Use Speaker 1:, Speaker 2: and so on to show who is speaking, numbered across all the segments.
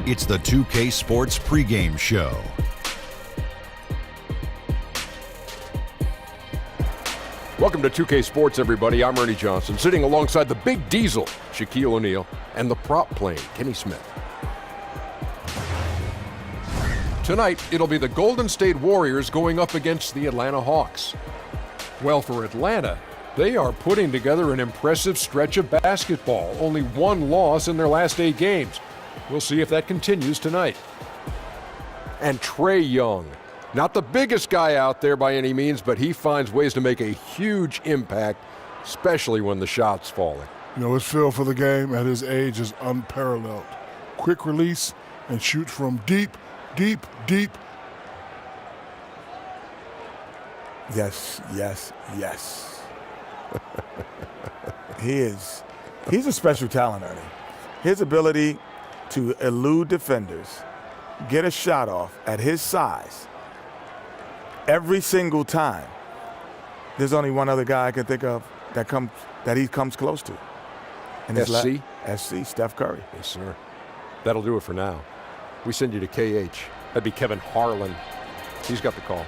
Speaker 1: It's the 2K Sports Pregame Show.
Speaker 2: Welcome to 2K Sports, everybody. I'm Ernie Johnson, sitting alongside the Big Diesel, Shaquille O'Neal, and the prop plane, Kenny Smith. Tonight, it'll be the Golden State Warriors going up against the Atlanta Hawks. Well, for Atlanta, they are putting together an impressive stretch of basketball. Only one loss in their last 8 games. We'll see if that continues tonight. And Trae Young. Not the biggest guy out there by any means, but he finds ways to make a huge impact, especially when the shot's falling.
Speaker 3: You know, his feel for the game at his age is unparalleled. Quick release and shoots from deep, deep, deep.
Speaker 4: Yes, yes, yes. He's a special talent, Ernie. His ability to elude defenders, get a shot off at his size, every single time. There's only one other guy I can think of that he comes close to. And
Speaker 2: SC?
Speaker 4: SC, Steph Curry.
Speaker 2: Yes, sir. That'll do it for now. We send you to KH. That'd be Kevin Harlan. He's got the call.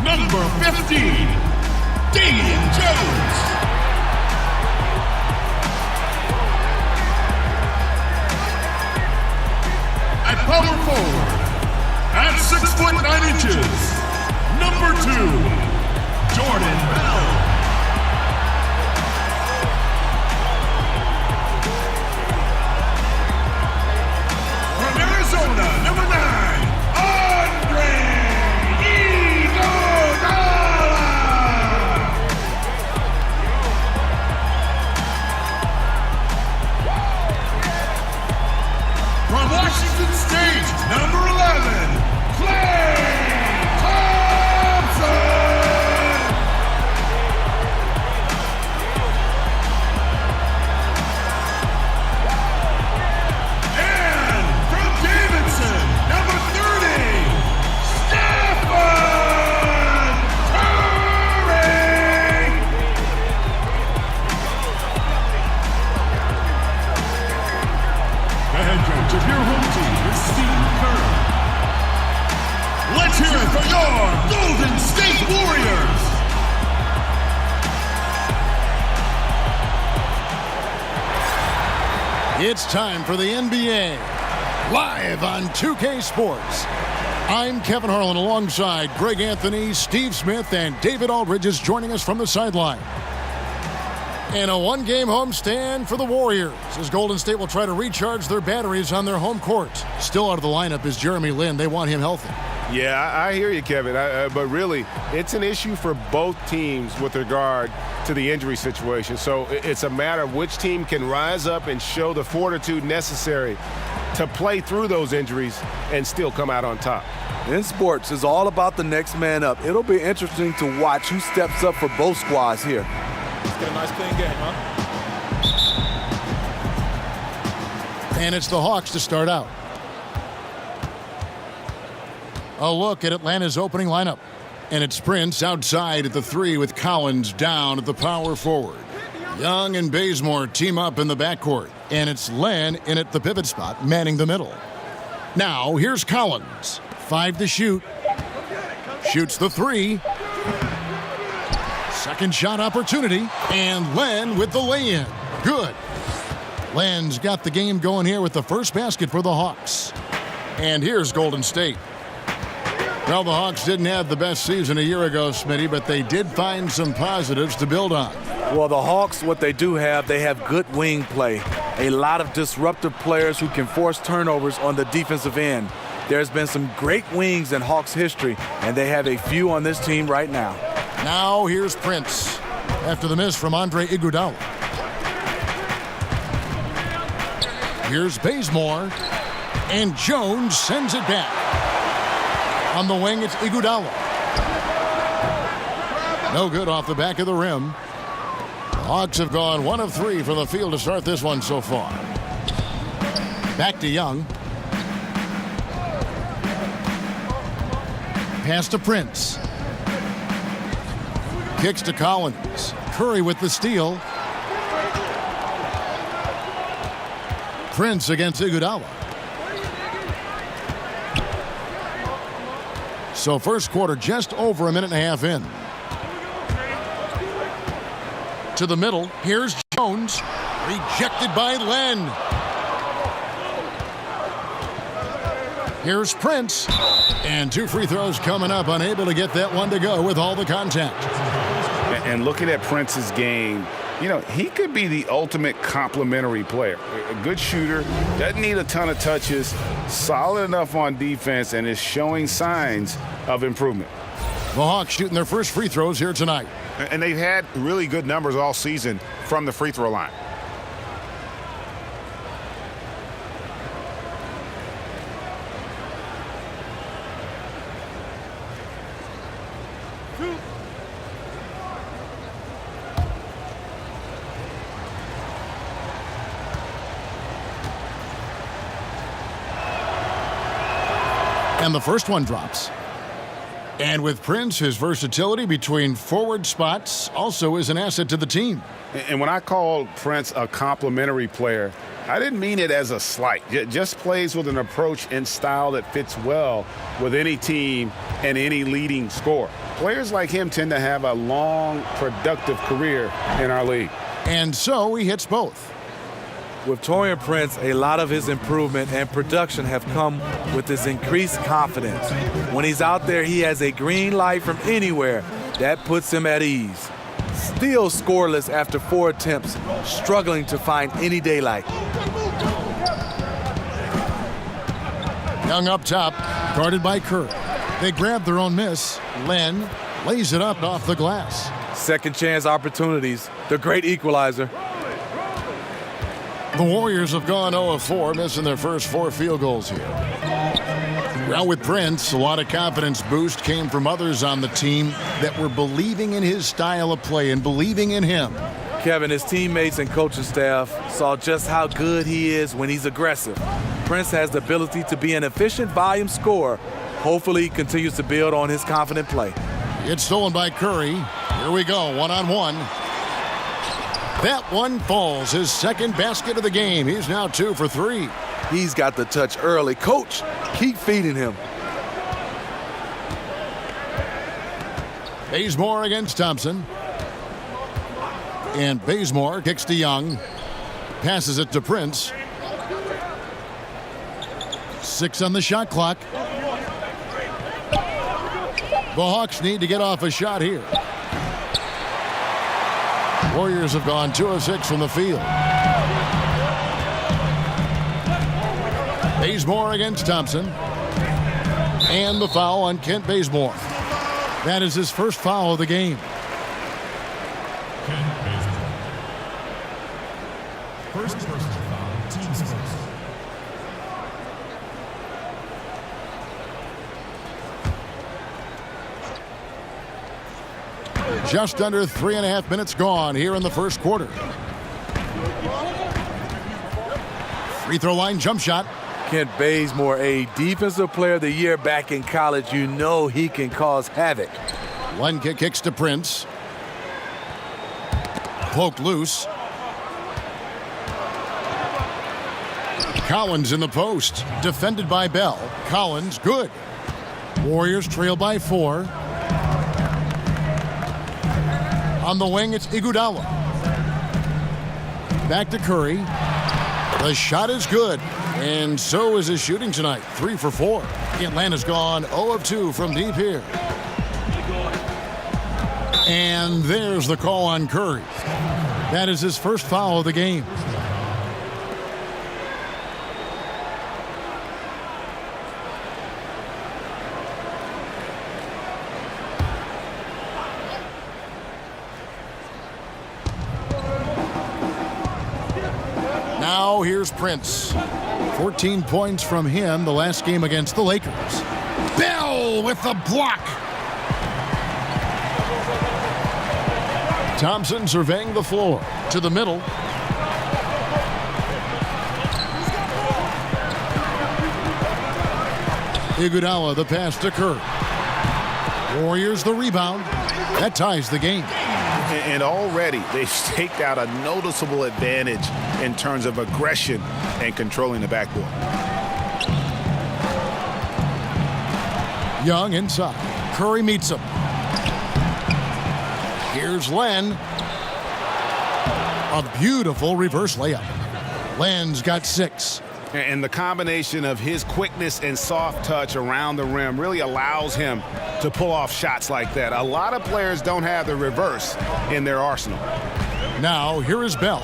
Speaker 5: Number 15, Damian Jones. At power forward, at 6'9", number 2, Jordan Bell. From Arizona, number 9, Washington State, number 11, Klay Thompson. And from Davidson, number 30, Stephen Curry. The head coach of your home team is Steve Kerr. Let's hear it for your Golden State Warriors.
Speaker 6: It's time for the NBA, live on 2K Sports. I'm Kevin Harlan alongside Greg Anthony, Steve Smith, and David Aldridge is joining us from the sideline. And a one-game homestand for the Warriors as Golden State will try to recharge their batteries on their home court. Still out of the lineup is Jeremy Lin. They want him healthy.
Speaker 7: Yeah, I hear you, Kevin. But really, it's an issue for both teams with regard to the injury situation. So it's a matter of which team can rise up and show the fortitude necessary to play through those injuries and still come out on top.
Speaker 8: In sports, it's all about the next man up. It'll be interesting to watch who steps up for both squads here.
Speaker 9: Let's get a nice clean game, huh?
Speaker 6: And it's the Hawks to start out. A look at Atlanta's opening lineup. And it sprints outside at the 3 with Collins down at the power forward. Young and Bazemore team up in the backcourt. And it's Len in at the pivot spot, manning the middle. Now, here's Collins. 5 to shoot. Shoots the 3. Second shot opportunity. And Len with the lay-in. Good. Len's got the game going here with the first basket for the Hawks. And here's Golden State. Well, the Hawks didn't have the best season a year ago, Smitty, but they did find some positives to build on.
Speaker 8: Well, the Hawks, what they do have, they have good wing play. A lot of disruptive players who can force turnovers on the defensive end. There's been some great wings in Hawks history, and they have a few on this team right now.
Speaker 6: Now here's Prince after the miss from Andre Iguodala. Here's Bazemore, and Jones sends it back. On the wing, it's Iguodala. No good off the back of the rim. The Hawks have gone 1 of 3 from the field to start this one so far. Back to Young. Pass to Prince. Kicks to Collins. Curry with the steal. Prince against Iguodala. So first quarter just over a minute and a half in. To the middle. Here's Jones. Rejected by Len. Here's Prince. And 2 free throws coming up. Unable to get that one to go with all the contact.
Speaker 10: And looking at Prince's game, you know, he could be the ultimate complementary player. A good shooter, doesn't need a ton of touches, solid enough on defense, and is showing signs of improvement.
Speaker 6: The Hawks shooting their first free throws here tonight.
Speaker 11: And they've had really good numbers all season from the free throw line.
Speaker 6: And the first one drops. And with Prince, his versatility between forward spots also is an asset to the team.
Speaker 10: And when I called Prince a complimentary player, I didn't mean it as a slight. Just plays with an approach and style that fits well with any team and any leading scorer. Players like him tend to have a long, productive career in our league.
Speaker 6: And so he hits both.
Speaker 8: With Taurean Prince, a lot of his improvement and production have come with his increased confidence. When he's out there, he has a green light from anywhere. That puts him at ease. Still scoreless after 4 attempts, struggling to find any daylight.
Speaker 6: Young up top, guarded by Curry. They grab their own miss. Len lays it up off the glass.
Speaker 8: Second chance opportunities, the great equalizer.
Speaker 6: The Warriors have gone 0 of 4, missing their first 4 field goals here. Now with Prince, a lot of confidence boost came from others on the team that were believing in his style of play and believing in him.
Speaker 8: Kevin, his teammates and coaching staff saw just how good he is when he's aggressive. Prince has the ability to be an efficient volume scorer. Hopefully he continues to build on his confident play.
Speaker 6: It's stolen by Curry. Here we go, one-on-one. That one falls, his second basket of the game. He's now 2 for 3.
Speaker 8: He's got the touch early. Coach, keep feeding him.
Speaker 6: Bazemore against Thompson. And Bazemore kicks to Young. Passes it to Prince. 6 on the shot clock. The Hawks need to get off a shot here. Warriors have gone 2 of 6 from the field. Bazemore against Thompson. And the foul on Kent Bazemore. That is his first foul of the game.
Speaker 5: First personal foul, team's first.
Speaker 6: Just under 3.5 minutes gone here in the first quarter. Free throw line jump shot.
Speaker 8: Kent Bazemore, a defensive player of the year back in college. You know he can cause havoc.
Speaker 6: One kick kicks to Prince. Poked loose. Collins in the post. Defended by Bell. Collins, good. Warriors trail by 4. On the wing, it's Iguodala. Back to Curry. The shot is good, and so is his shooting tonight. 3 for 4. Atlanta's gone 0 of 2 from deep here. And there's the call on Curry. That is his first foul of the game. Now here's Prince. 14 points from him the last game against the Lakers. Bell with the block. Thompson surveying the floor. To the middle. Iguodala the pass to Kerr. Warriors the rebound. That ties the game.
Speaker 11: And already they've staked out a noticeable advantage in terms of aggression and controlling the backboard.
Speaker 6: Young inside. Curry meets him. Here's Len. A beautiful reverse layup. Len's got 6.
Speaker 11: And the combination of his quickness and soft touch around the rim really allows him to pull off shots like that. A lot of players don't have the reverse in their arsenal.
Speaker 6: Now, here is Bell.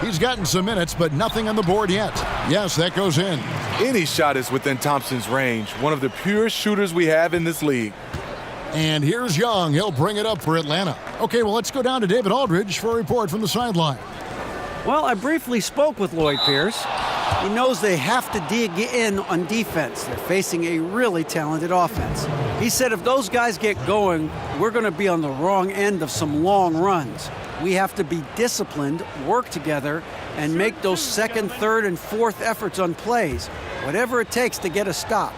Speaker 6: He's gotten some minutes, but nothing on the board yet. Yes, that goes in.
Speaker 8: Any shot is within Thompson's range. One of the purest shooters we have in this league.
Speaker 6: And here's Young. He'll bring it up for Atlanta. Okay, well, let's go down to David Aldridge for a report from the sideline.
Speaker 12: Well, I briefly spoke with Lloyd Pierce. He knows they have to dig in on defense. They're facing a really talented offense. He said if those guys get going, we're going to be on the wrong end of some long runs. We have to be disciplined, work together, and make those second, third, and fourth efforts on plays, whatever it takes to get a stop.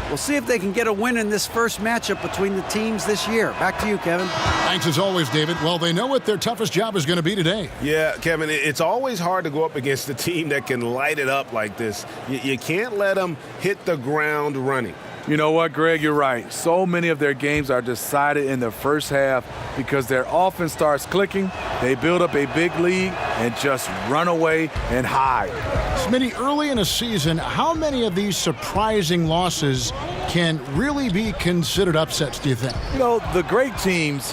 Speaker 12: We'll see if they can get a win in this first matchup between the teams this year. Back to you, Kevin.
Speaker 6: Thanks as always, David. Well, they know what their toughest job is going to be today.
Speaker 7: Yeah, Kevin, it's always hard to go up against a team that can light it up like this. You can't let them hit the ground running.
Speaker 8: You know what, Greg? You're right. So many of their games are decided in the first half because their offense starts clicking, they build up a big lead, and just run away and hide.
Speaker 6: Smitty, early in a season, how many of these surprising losses can really be considered upsets, do you think?
Speaker 8: You know, the great teams,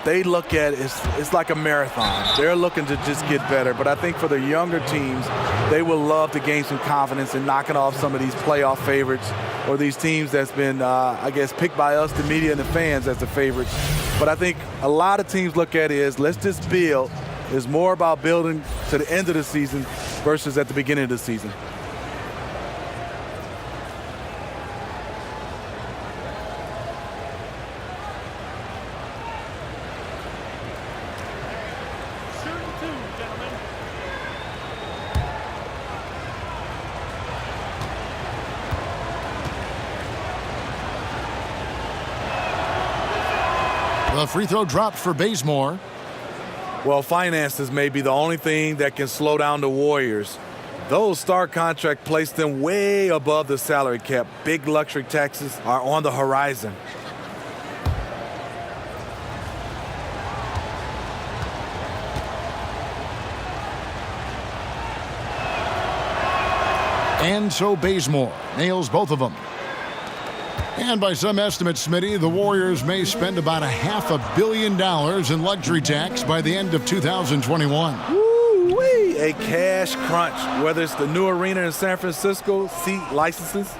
Speaker 8: they look at it's like a marathon. They're looking to just get better. But I think for the younger teams, they will love to gain some confidence in knocking off some of these playoff favorites or these teams that's been, I guess, picked by us, the media and the fans, as the favorites. But I think a lot of teams look at it as let's just build. It's more about building to the end of the season versus at the beginning of the season.
Speaker 6: The free throw dropped for Bazemore.
Speaker 8: Well, finances may be the only thing that can slow down the Warriors. Those star contracts place them way above the salary cap. Big luxury taxes are on the horizon.
Speaker 6: And so Bazemore nails both of them. And by some estimates, Smitty, the Warriors may spend about $500 million in luxury tax by the end of 2021.
Speaker 8: Woo-wee, a cash crunch. Whether it's the new arena in San Francisco, seat licenses,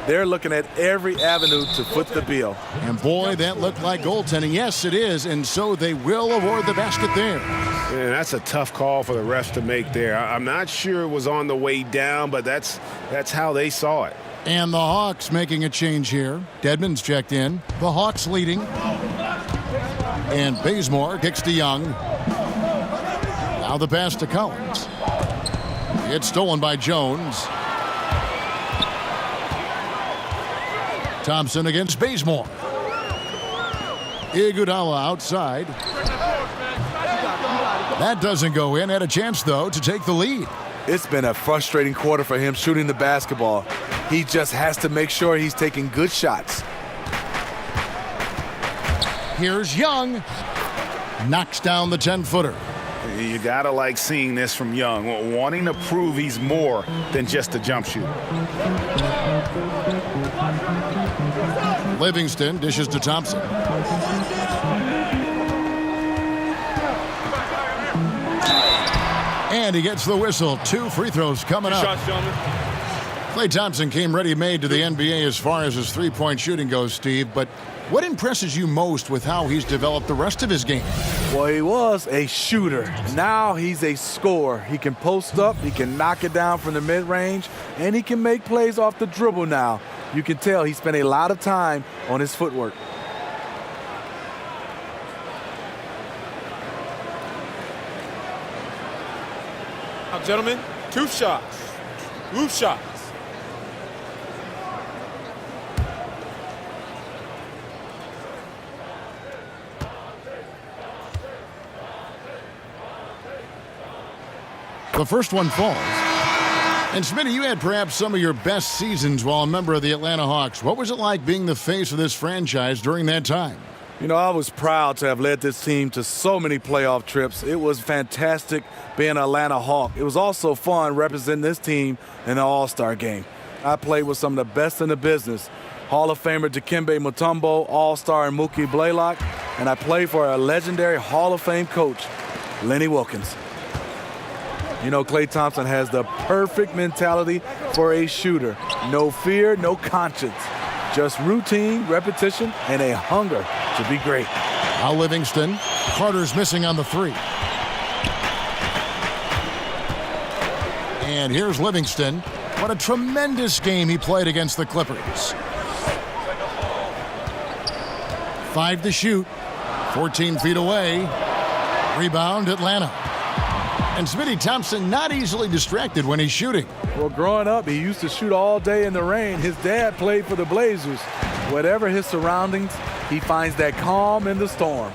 Speaker 8: they're looking at every avenue to foot the bill.
Speaker 6: And boy, that looked like goaltending. Yes, it is. And so they will award the basket there.
Speaker 7: Man, that's a tough call for the refs to make there. I'm not sure it was on the way down, but that's how they saw it.
Speaker 6: And the Hawks making a change here. Dedmon's checked in. The Hawks leading. And Bazemore kicks to Young. Now the pass to Collins. It's stolen by Jones. Thompson against Bazemore. Iguodala outside. That doesn't go in. Had a chance, though, to take the lead.
Speaker 8: It's been a frustrating quarter for him shooting the basketball. He just has to make sure he's taking good shots.
Speaker 6: Here's Young. Knocks down the 10-footer.
Speaker 11: You gotta like seeing this from Young, wanting to prove he's more than just a jump shooter.
Speaker 6: Livingston dishes to Thompson. And he gets the whistle. 2 free throws coming up.
Speaker 9: Shots, gentlemen.
Speaker 6: Klay Thompson came ready-made to the NBA as far as his three-point shooting goes, Steve. But what impresses you most with how he's developed the rest of his game?
Speaker 8: Well, he was a shooter. Now he's a scorer. He can post up, he can knock it down from the mid-range, and he can make plays off the dribble now. You can tell he spent a lot of time on his footwork.
Speaker 9: Now, gentlemen, 2 shots. 2 shots.
Speaker 6: The first one falls. And Smitty, you had perhaps some of your best seasons while a member of the Atlanta Hawks. What was it like being the face of this franchise during that time?
Speaker 8: You know, I was proud to have led this team to so many playoff trips. It was fantastic being an Atlanta Hawk. It was also fun representing this team in the All-Star game. I played with some of the best in the business. Hall of Famer Dikembe Mutombo, All-Star Mookie Blaylock, and I played for a legendary Hall of Fame coach, Lenny Wilkins. You know, Klay Thompson has the perfect mentality for a shooter. No fear, no conscience. Just routine, repetition, and a hunger to be great.
Speaker 6: Now Livingston. Carter's missing on the 3. And here's Livingston. What a tremendous game he played against the Clippers. 5 to shoot. 14 feet away. Rebound, Atlanta. And Smitty, Thompson not easily distracted when he's shooting.
Speaker 8: Well, growing up, he used to shoot all day in the rain. His dad played for the Blazers. Whatever his surroundings, he finds that calm in the storm.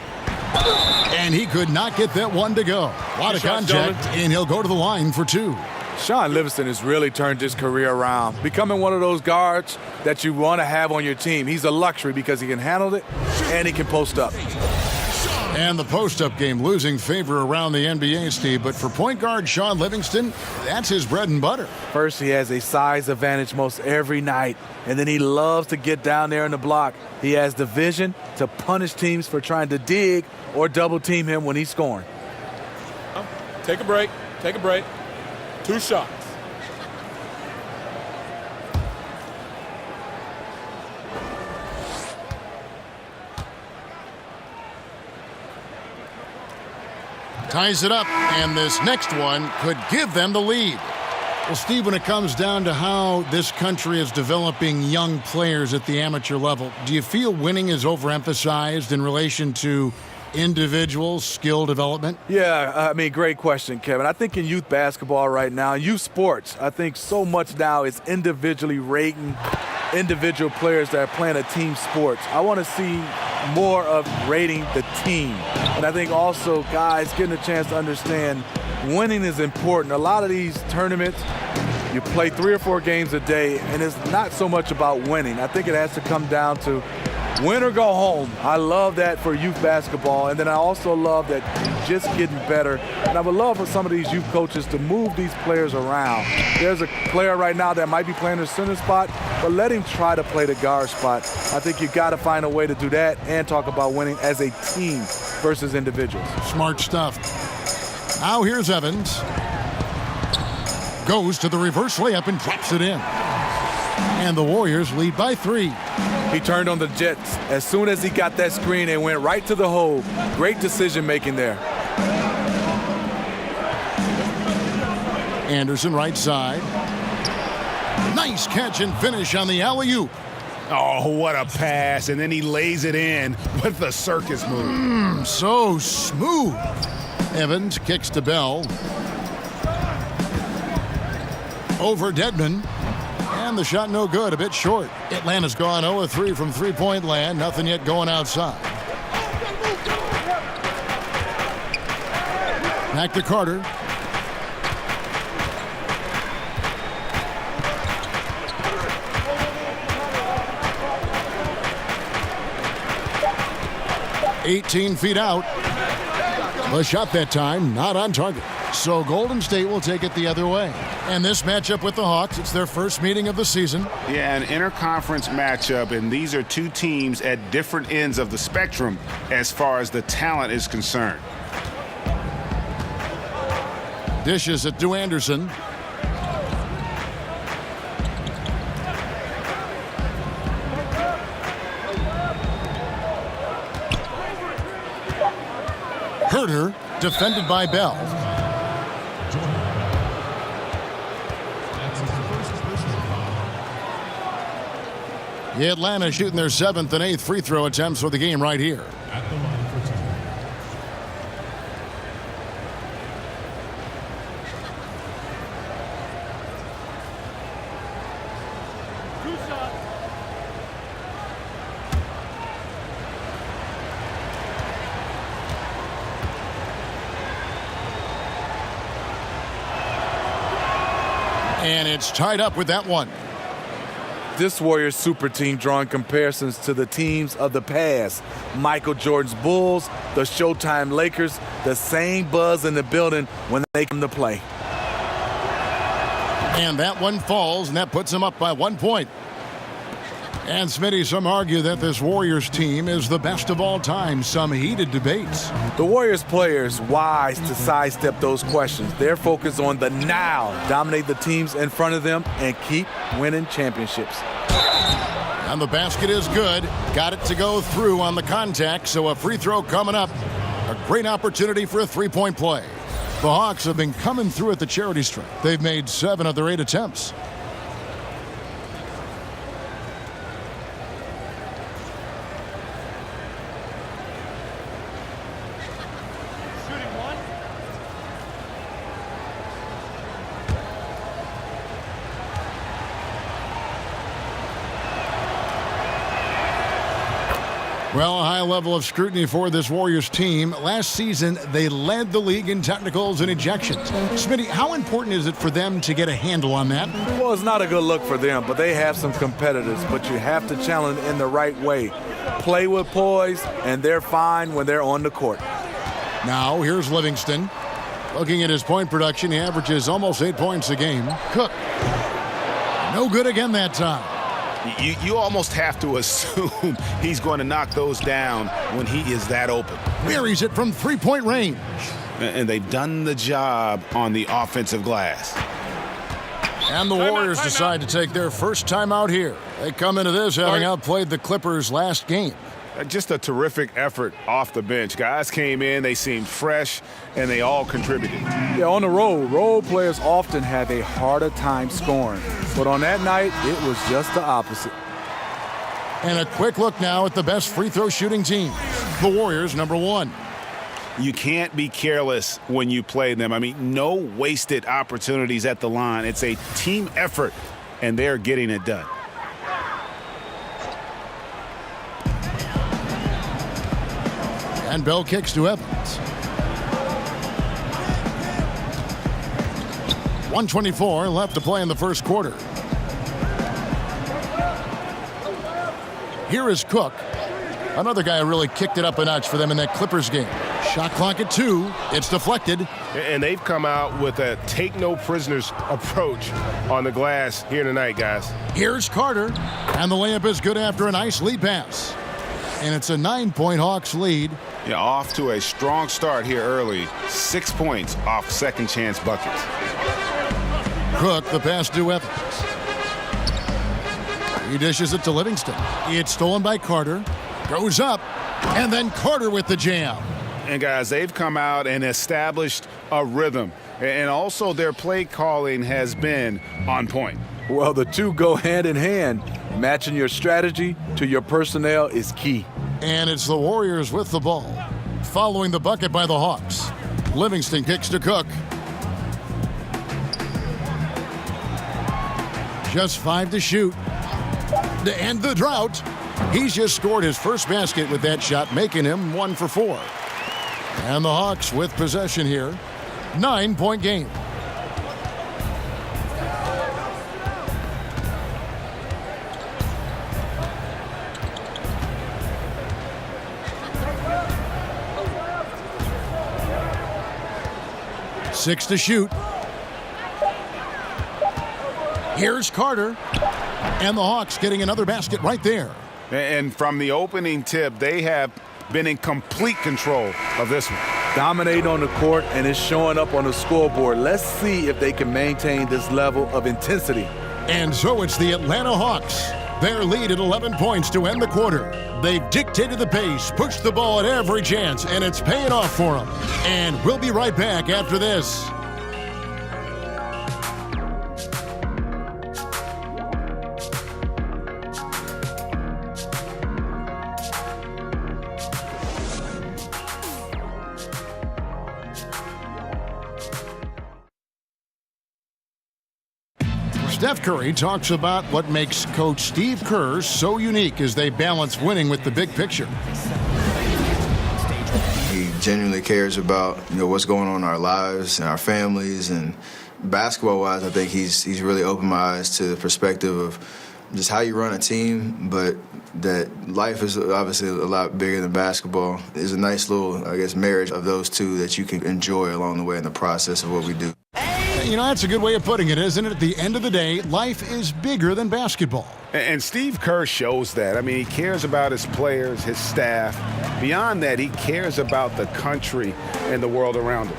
Speaker 6: And he could not get that one to go. A lot of contact, and he'll go to the line for 2.
Speaker 8: Shaun Livingston has really turned his career around, becoming one of those guards that you want to have on your team. He's a luxury because he can handle it and he can post up.
Speaker 6: And the post-up game losing favor around the NBA, Steve. But for point guard Shaun Livingston, that's his bread and butter.
Speaker 8: First, he has a size advantage most every night. And then he loves to get down there in the block. He has the vision to punish teams for trying to dig or double team him when he's scoring.
Speaker 9: Take a break. Take a break. 2 shots.
Speaker 6: Ties it up, and this next one could give them the lead. Well, Steve, when it comes down to how this country is developing young players at the amateur level, do you feel winning is overemphasized in relation to individual skill development?
Speaker 8: Yeah, I mean, great question, Kevin. I think in youth basketball right now, youth sports, I think so much now is individually rating individual players that are playing a team sports. I want to see more of rating the team. And I think also guys getting a chance to understand winning is important. A lot of these tournaments, you play 3 or 4 games a day, and it's not so much about winning. I think it has to come down to win or go home. I love that for youth basketball. And then I also love that just getting better. And I would love for some of these youth coaches to move these players around. There's a player right now that might be playing the center spot, but let him try to play the guard spot. I think you've got to find a way to do that and talk about winning as a team versus individuals.
Speaker 6: Smart stuff. Now here's Evans. Goes to the reverse layup and drops it in. And the Warriors lead by 3.
Speaker 8: He turned on the Jets. As soon as he got that screen, and went right to the hole. Great decision making there.
Speaker 6: Anderson right side. Nice catch and finish on the alley-oop.
Speaker 11: Oh, what a pass. And then he lays it in with the circus move.
Speaker 6: So smooth. Evans kicks to Bell. Over Dedmon. And the shot no good, a bit short. Atlanta's gone 0-3 from three-point land. Nothing yet going outside. Back to Carter. "18 feet out. The shot that time not on target. So Golden State will take it the other way. And this matchup with the Hawks, it's their first meeting of the season.
Speaker 10: Yeah, an interconference matchup, and these are two teams at different ends of the spectrum as far as the talent is concerned.
Speaker 6: Dishes it to Anderson. Herter, defended by Bell. Atlanta shooting their 7th and 8th free throw attempts for the game right here.
Speaker 5: At the line for 2.
Speaker 6: And it's tied up with that one.
Speaker 8: This Warriors super team drawing comparisons to the teams of the past. Michael Jordan's Bulls, the Showtime Lakers, the same buzz in the building when they come to play.
Speaker 6: And that one falls, and that puts them up by 1 point. And Smitty, some argue that this Warriors team is the best of all time. Some heated debates.
Speaker 8: The Warriors players wise to sidestep those questions. They're focused on the now, dominate the teams in front of them, and keep winning championships.
Speaker 6: And the basket is good. Got it to go through on the contact, so a free throw coming up. A great opportunity for a three-point play. The Hawks have been coming through at the charity stripe. They've made 7 of their 8 attempts. Well, a high level of scrutiny for this Warriors team. Last season, they led the league in technicals and ejections. Smitty, how important is it for them to get a handle on that?
Speaker 8: Well, it's not a good look for them, but they have some competitors. But you have to challenge in the right way. Play with poise, and they're fine when they're on the court.
Speaker 6: Now, here's Livingston. Looking at his point production, he averages almost 8 points a game. Cook. No good again that time.
Speaker 11: You almost have to assume he's going to knock those down when he is that open.
Speaker 6: Buries it from three-point range.
Speaker 11: And they've done the job on the offensive glass.
Speaker 6: And the Warriors decide to take their first time out here. They come into this having outplayed the Clippers last game.
Speaker 7: Just a terrific effort off the bench. Guys came in, they seemed fresh, and they all contributed.
Speaker 8: Yeah, on the road, role players often have a harder time scoring. But on that night, it was just the opposite.
Speaker 6: And a quick look now at the best free throw shooting team. The Warriors, number 1.
Speaker 11: You can't be careless when you play them. I mean, no wasted opportunities at the line. It's a team effort, and they're getting it done.
Speaker 6: And Bell kicks to Evans. 1:24 left to play in the first quarter. Here is Cook. Another guy who really kicked it up a notch for them in that Clippers game. Shot clock at 2. It's deflected.
Speaker 7: And they've come out with a take-no-prisoners approach on the glass here tonight, guys.
Speaker 6: Here's Carter. And the layup is good after a nice lead pass. And it's a 9-point Hawks lead.
Speaker 11: Yeah, off to a strong start here early. 6 points off second-chance buckets.
Speaker 6: Cook, the pass to Evans. He dishes it to Livingston. It's stolen by Carter. Goes up. And then Carter with the jam.
Speaker 11: And, guys, they've come out and established a rhythm. And also their play calling has been on point.
Speaker 8: Well, the two go hand in hand. Matching your strategy to your personnel is key.
Speaker 6: And it's the Warriors with the ball. Following the bucket by the Hawks. Livingston kicks to Cook. Just 5 to shoot. To end the drought. He's just scored his first basket with that shot, making him 1 for 4. And the Hawks with possession here. 9-point game. Six to shoot. Here's Carter. And the Hawks getting another basket right there.
Speaker 11: And from the opening tip, they have been in complete control of this one.
Speaker 8: Dominate on the court, and it's showing up on the scoreboard. Let's see if they can maintain this level of intensity.
Speaker 6: And so it's the Atlanta Hawks. Their lead at 11 points to end the quarter. They've dictated the pace, pushed the ball at every chance, and it's paying off for them. And we'll be right back after this. Steph Curry talks about what makes Coach Steve Kerr so unique as they balance winning with the big picture.
Speaker 13: He genuinely cares about what's going on in our lives and our families, and basketball-wise, I think he's really opened my eyes to the perspective of just how you run a team, but that life is obviously a lot bigger than basketball. There's a nice little, I guess, marriage of those two that you can enjoy along the way in the process of what we do.
Speaker 6: You know, that's a good way of putting it, isn't it? At the end of the day, life is bigger than basketball.
Speaker 10: And Steve Kerr shows that. I mean, he cares about his players, his staff. Beyond that, he cares about the country and the world around him.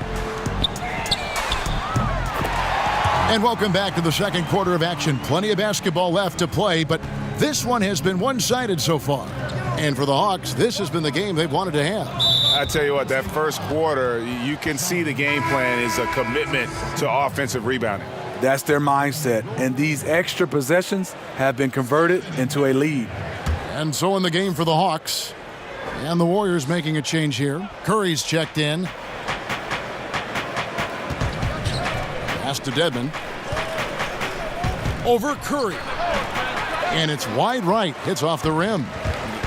Speaker 6: And welcome back to the second quarter of action. Plenty of basketball left to play, but this one has been one-sided so far. And for the Hawks, this has been the game they've wanted to have.
Speaker 10: I tell you what, that first quarter, you can see the game plan is a commitment to offensive rebounding.
Speaker 8: That's their mindset, and these extra possessions have been converted into a lead.
Speaker 6: And so in the game for the Hawks, and the Warriors making a change here. Curry's checked in. Pass to Dedmon. Over Curry. And it's wide right. Hits off the rim.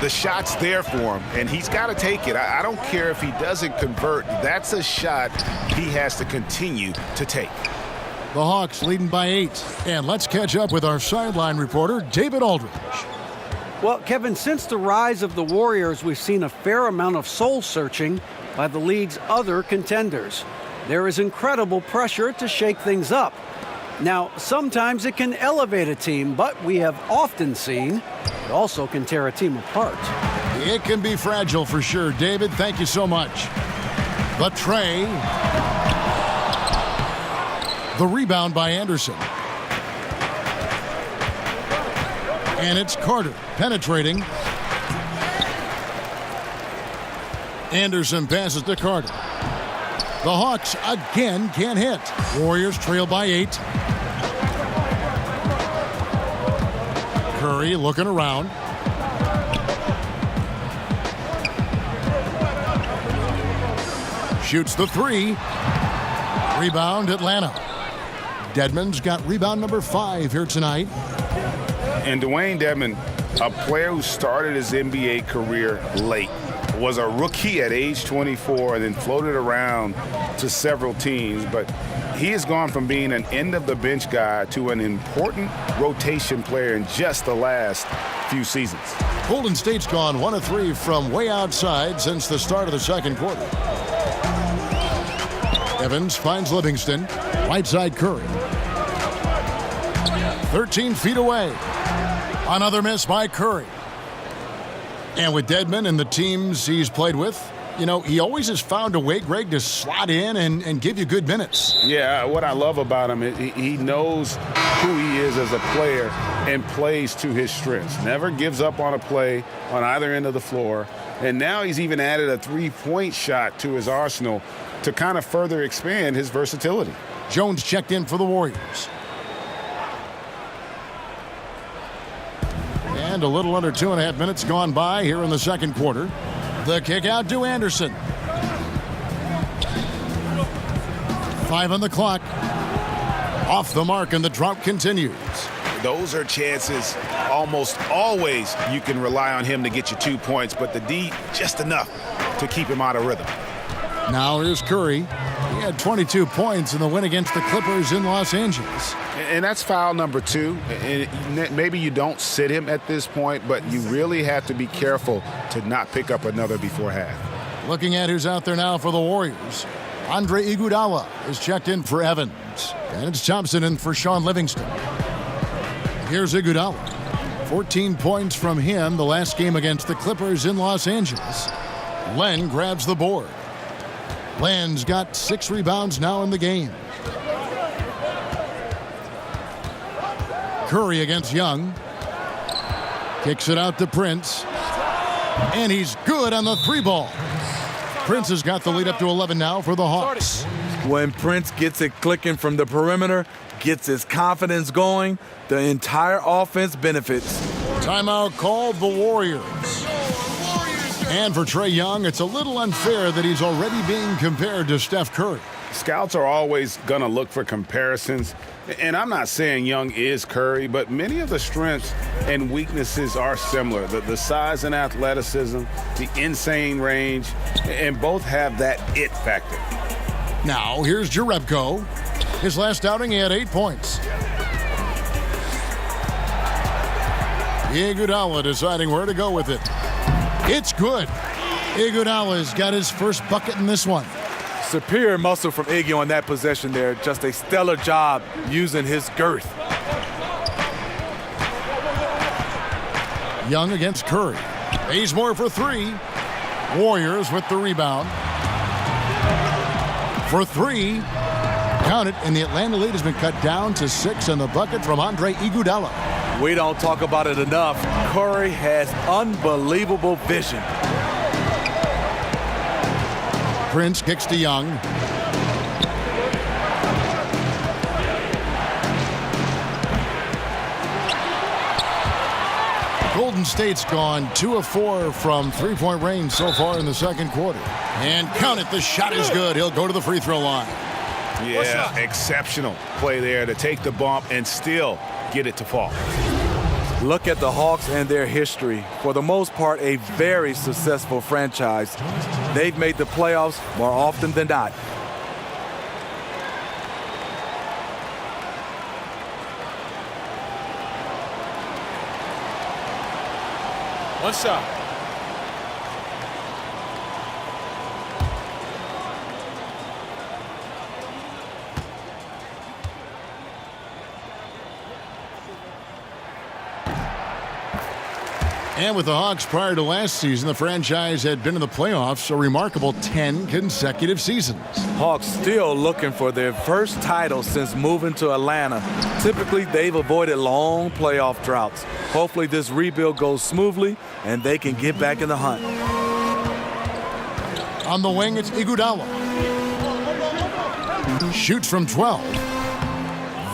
Speaker 10: The shot's there for him, and he's got to take it. I don't care if he doesn't convert. That's a shot he has to continue to take.
Speaker 6: The Hawks leading by 8. And let's catch up with our sideline reporter, David Aldridge.
Speaker 12: Well, Kevin, since the rise of the Warriors, we've seen a fair amount of soul-searching by the league's other contenders. There is incredible pressure to shake things up. Now, sometimes it can elevate a team, but we have often seen it also can tear a team apart.
Speaker 6: It can be fragile for sure. David, thank you so much. The tray. The rebound by Anderson. And it's Carter penetrating. Anderson passes to Carter. The Hawks again can't hit. Warriors trail by 8. Curry looking around. Shoots the 3. Rebound Atlanta. Dedmon's got rebound number 5 here tonight.
Speaker 10: And Dwayne Dedmon, a player who started his NBA career late, was a rookie at age 24 and then floated around to several teams. But he has gone from being an end-of-the-bench guy to an important rotation player in just the last few seasons.
Speaker 6: Golden State's gone 1 of 3 from way outside since the start of the second quarter. Evans finds Livingston. Right side Curry. 13 feet away. Another miss by Curry. And with Dedmon and the teams he's played with, you know, he always has found a way, Greg, to slot in and give you good minutes.
Speaker 10: Yeah, what I love about him is he knows who he is as a player and plays to his strengths. Never gives up on a play on either end of the floor. And now he's even added a three-point shot to his arsenal to kind of further expand his versatility.
Speaker 6: Jones checked in for the Warriors. And a little under 2.5 minutes gone by here in the second quarter. The kick out to Anderson. 5 on the clock. Off the mark, and the drought continues.
Speaker 10: Those are chances almost always you can rely on him to get you 2 points, but the D just enough to keep him out of rhythm.
Speaker 6: Now here's Curry. He had 22 points in the win against the Clippers in Los Angeles.
Speaker 10: And that's foul number 2. And maybe you don't sit him at this point, but you really have to be careful to not pick up another before half.
Speaker 6: Looking at who's out there now for the Warriors. Andre Iguodala is checked in for Evans. And it's Thompson in for Sean Livingston. Here's Iguodala. 14 points from him the last game against the Clippers in Los Angeles. Len grabs the board. Len's got 6 rebounds now in the game. Curry against Young. Kicks it out to Prince. And he's good on the 3-ball. Prince has got the lead up to 11 now for the Hawks.
Speaker 8: When Prince gets it clicking from the perimeter, gets his confidence going, the entire offense benefits.
Speaker 6: Timeout called the Warriors. And for Trae Young, it's a little unfair that he's already being compared to Steph Curry.
Speaker 10: Scouts are always going to look for comparisons. And I'm not saying Young is Curry, but many of the strengths and weaknesses are similar. The size and athleticism, the insane range, and both have that it factor.
Speaker 6: Now, here's Jerebko. His last outing, he had 8 points. Iguodala deciding where to go with it. It's good. Iguodala's got his first bucket in this one.
Speaker 8: Superior muscle from Iggy on that possession there. Just a stellar job using his girth.
Speaker 6: Young against Curry. Bazemore for 3. Warriors with the rebound. For 3. Count it, and the Atlanta lead has been cut down to 6 in the bucket from Andre Iguodala.
Speaker 8: We don't talk about it enough. Curry has unbelievable vision.
Speaker 6: Prince kicks to Young. Golden State's gone 2 of 4 from three-point range so far in the second quarter. And count it, the shot is good. He'll go to the free throw line.
Speaker 11: Yeah, exceptional play there to take the bump and still get it to fall.
Speaker 8: Look at the Hawks and their history. For the most part, a very successful franchise. They've made the playoffs more often than not.
Speaker 9: One shot.
Speaker 6: And with the Hawks prior to last season, the franchise had been in the playoffs a remarkable 10 consecutive seasons.
Speaker 8: Hawks still looking for their first title since moving to Atlanta. Typically, they've avoided long playoff droughts. Hopefully, this rebuild goes smoothly and they can get back in the hunt.
Speaker 6: On the wing, it's Iguodala. Shoots from 12.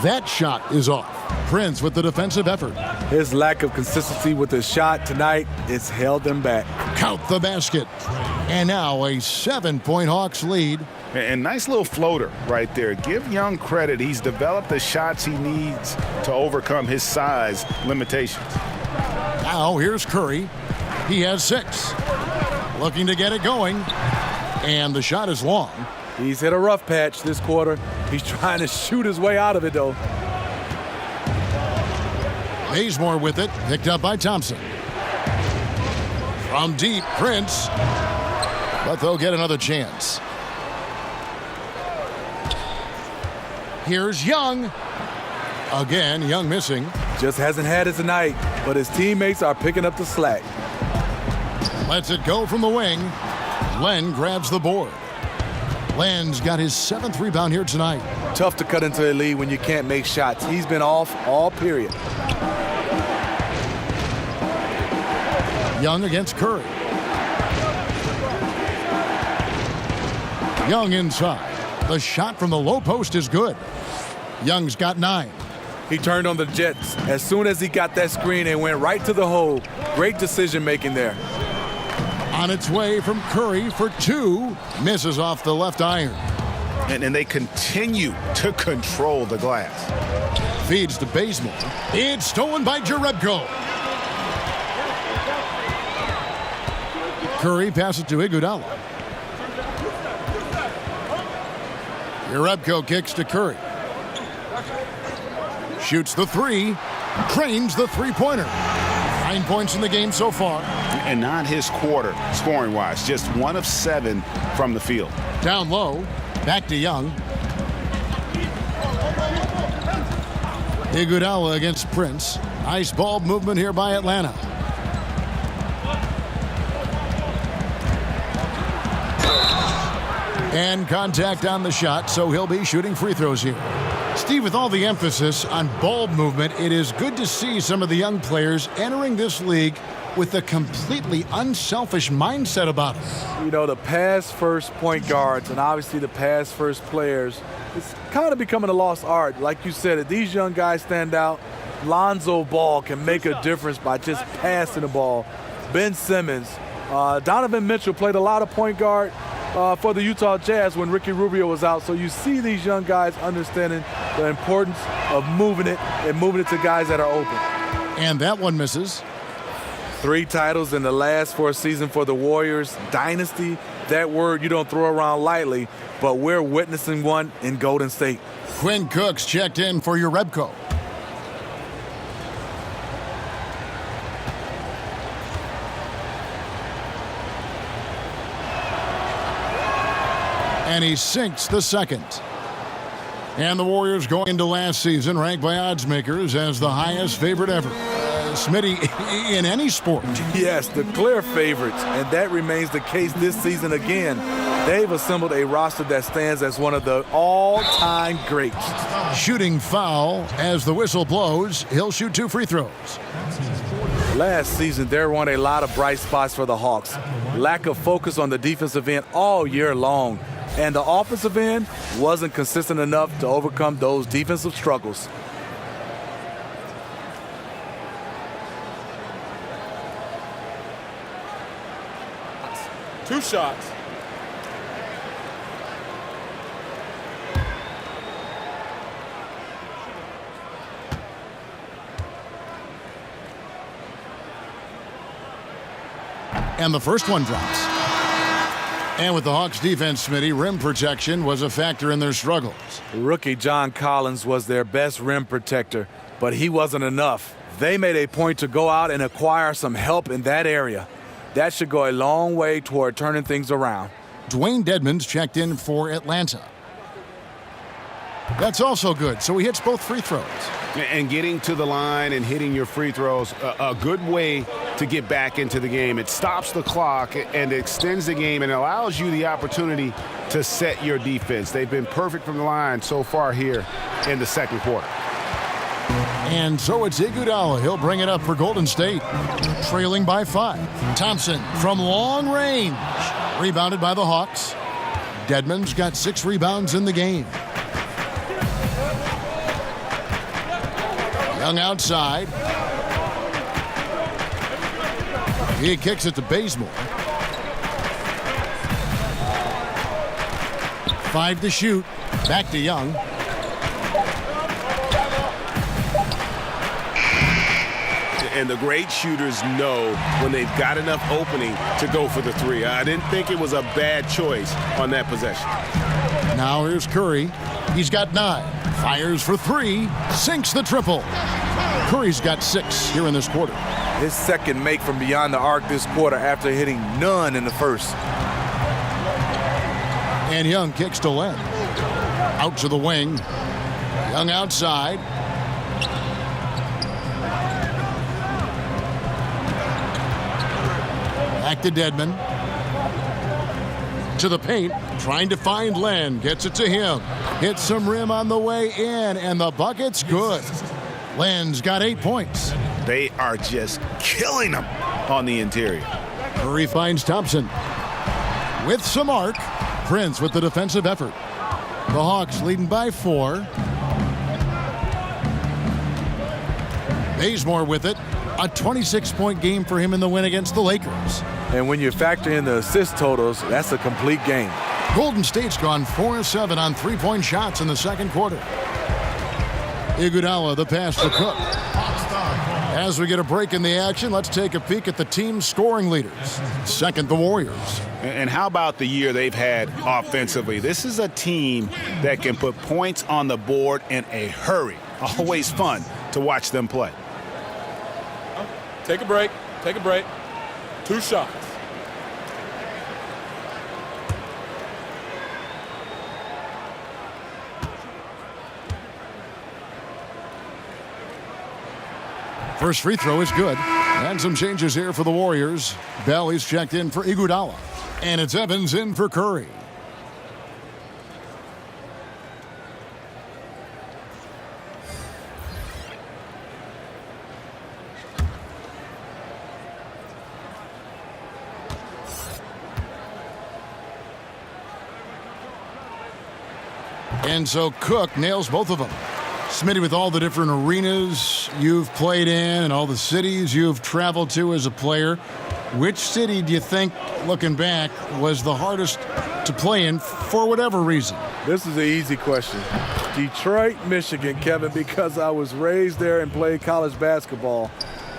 Speaker 6: That shot is off. Prince with the defensive effort.
Speaker 8: His lack of consistency with his shot tonight has held them back.
Speaker 6: Count the basket. And now a 7-point Hawks lead.
Speaker 11: And nice little floater right there. Give Young credit. He's developed the shots he needs to overcome his size limitations.
Speaker 6: Now here's Curry. He has 6. Looking to get it going. And the shot is long.
Speaker 8: He's hit a rough patch this quarter. He's trying to shoot his way out of it, though.
Speaker 6: Bazemore with it, picked up by Thompson. From deep, Prince. But they'll get another chance. Here's Young. Again, Young missing.
Speaker 8: Just hasn't had his night, but his teammates are picking up the slack.
Speaker 6: Lets it go from the wing. Len grabs the board. Len's got his 7th rebound here tonight.
Speaker 8: Tough to cut into a lead when you can't make shots. He's been off all period.
Speaker 6: Young against Curry. Young inside. The shot from the low post is good. Young's got 9.
Speaker 8: He turned on the Jets as soon as he got that screen and went right to the hole. Great decision making there.
Speaker 6: On its way from Curry for 2. Misses off the left iron.
Speaker 11: And they continue to control the glass.
Speaker 6: Feeds to Bazemore. It's stolen by Jerebko. Curry passes to Iguodala. Jerebko kicks to Curry. Shoots the 3. Cranes the three-pointer. 9 points in the game so far.
Speaker 11: And not his quarter, scoring-wise. Just 1 of 7 from the field.
Speaker 6: Down low. Back to Young. Iguodala against Prince. Nice ball movement here by Atlanta. And contact on the shot, so he'll be shooting free throws here. Steve, with all the emphasis on ball movement, it is good to see some of the young players entering this league with a completely unselfish mindset about it.
Speaker 8: You know, the pass-first point guards and obviously the pass-first players, it's kind of becoming a lost art. Like you said, if these young guys stand out, Lonzo Ball can make a difference by just passing the ball. Ben Simmons, Donovan Mitchell played a lot of point guard for the Utah Jazz when Ricky Rubio was out. So you see these young guys understanding the importance of moving it and moving it to guys that are open.
Speaker 6: And that one misses.
Speaker 8: 3 titles in the last 4 seasons for the Warriors. Dynasty, that word you don't throw around lightly, but we're witnessing one in Golden State.
Speaker 6: Quinn Cook's checked in for your Rebco. And he sinks the second. And the Warriors going into last season ranked by odds makers as the highest favorite ever. Smitty, in any sport.
Speaker 8: Yes, the clear favorites, and that remains the case this season again. They've assembled a roster that stands as one of the all-time greats.
Speaker 6: Shooting foul as the whistle blows. He'll shoot 2 free throws.
Speaker 8: Last season, there weren't a lot of bright spots for the Hawks. Lack of focus on the defensive end all year long. And the offensive end wasn't consistent enough to overcome those defensive struggles.
Speaker 9: Two shots.
Speaker 6: And the first one drops. And with the Hawks defense, Smitty, rim protection was a factor in their struggles.
Speaker 8: Rookie John Collins was their best rim protector, but he wasn't enough. They made a point to go out and acquire some help in that area. That should go a long way toward turning things around.
Speaker 6: Dwayne Dedmon's checked in for Atlanta. That's also good, so he hits both free throws.
Speaker 7: And getting to the line and hitting your free throws, a good way to get back into the game. It stops the clock and extends the game and allows you the opportunity to set your defense. They've been perfect from the line so far here in the second quarter.
Speaker 6: And so it's Iguodala. He'll bring it up for Golden State, trailing by 5. Thompson from long range. Rebounded by the Hawks. Dedmon's got 6 rebounds in the game. Young outside. He kicks it to Bazemore. 5 to shoot. Back to Young.
Speaker 7: And the great shooters know when they've got enough opening to go for the 3. I didn't think it was a bad choice on that possession.
Speaker 6: Now here's Curry. He's got 9. Fires for 3. Sinks the triple. Curry's got 6 here in this quarter.
Speaker 8: His second make from beyond the arc this quarter after hitting none in the first.
Speaker 6: And Young kicks to Len. Out to the wing. Young outside. Back to Dedmon. To the paint. Trying to find Len. Gets it to him. Hits some rim on the way in. And the bucket's good. Len's got 8 points.
Speaker 7: They are just killing them on the interior.
Speaker 6: Curry finds Thompson. With some arc. Prince with the defensive effort. The Hawks leading by 4. Bazemore with it. A 26-point game for him in the win against the Lakers.
Speaker 8: And when you factor in the assist totals, that's a complete game.
Speaker 6: Golden State's gone 4-7 on 3-point shots in the second quarter. Iguodala, the pass to Cook. As we get a break in the action, let's take a peek at the team's scoring leaders. Second, the Warriors.
Speaker 7: And how about the year they've had offensively? This is a team that can put points on the board in a hurry. Always fun to watch them play.
Speaker 9: Take a break. Take a break. 2 shots.
Speaker 6: First free throw is good. And some changes here for the Warriors. Bell is checked in for Iguodala. And it's Evans in for Curry. And so Cook nails both of them. Smitty, with all the different arenas you've played in and all the cities you've traveled to as a player, which city do you think, looking back, was the hardest to play in for whatever reason?
Speaker 8: This is an easy question. Detroit, Michigan, Kevin, because I was raised there and played college basketball.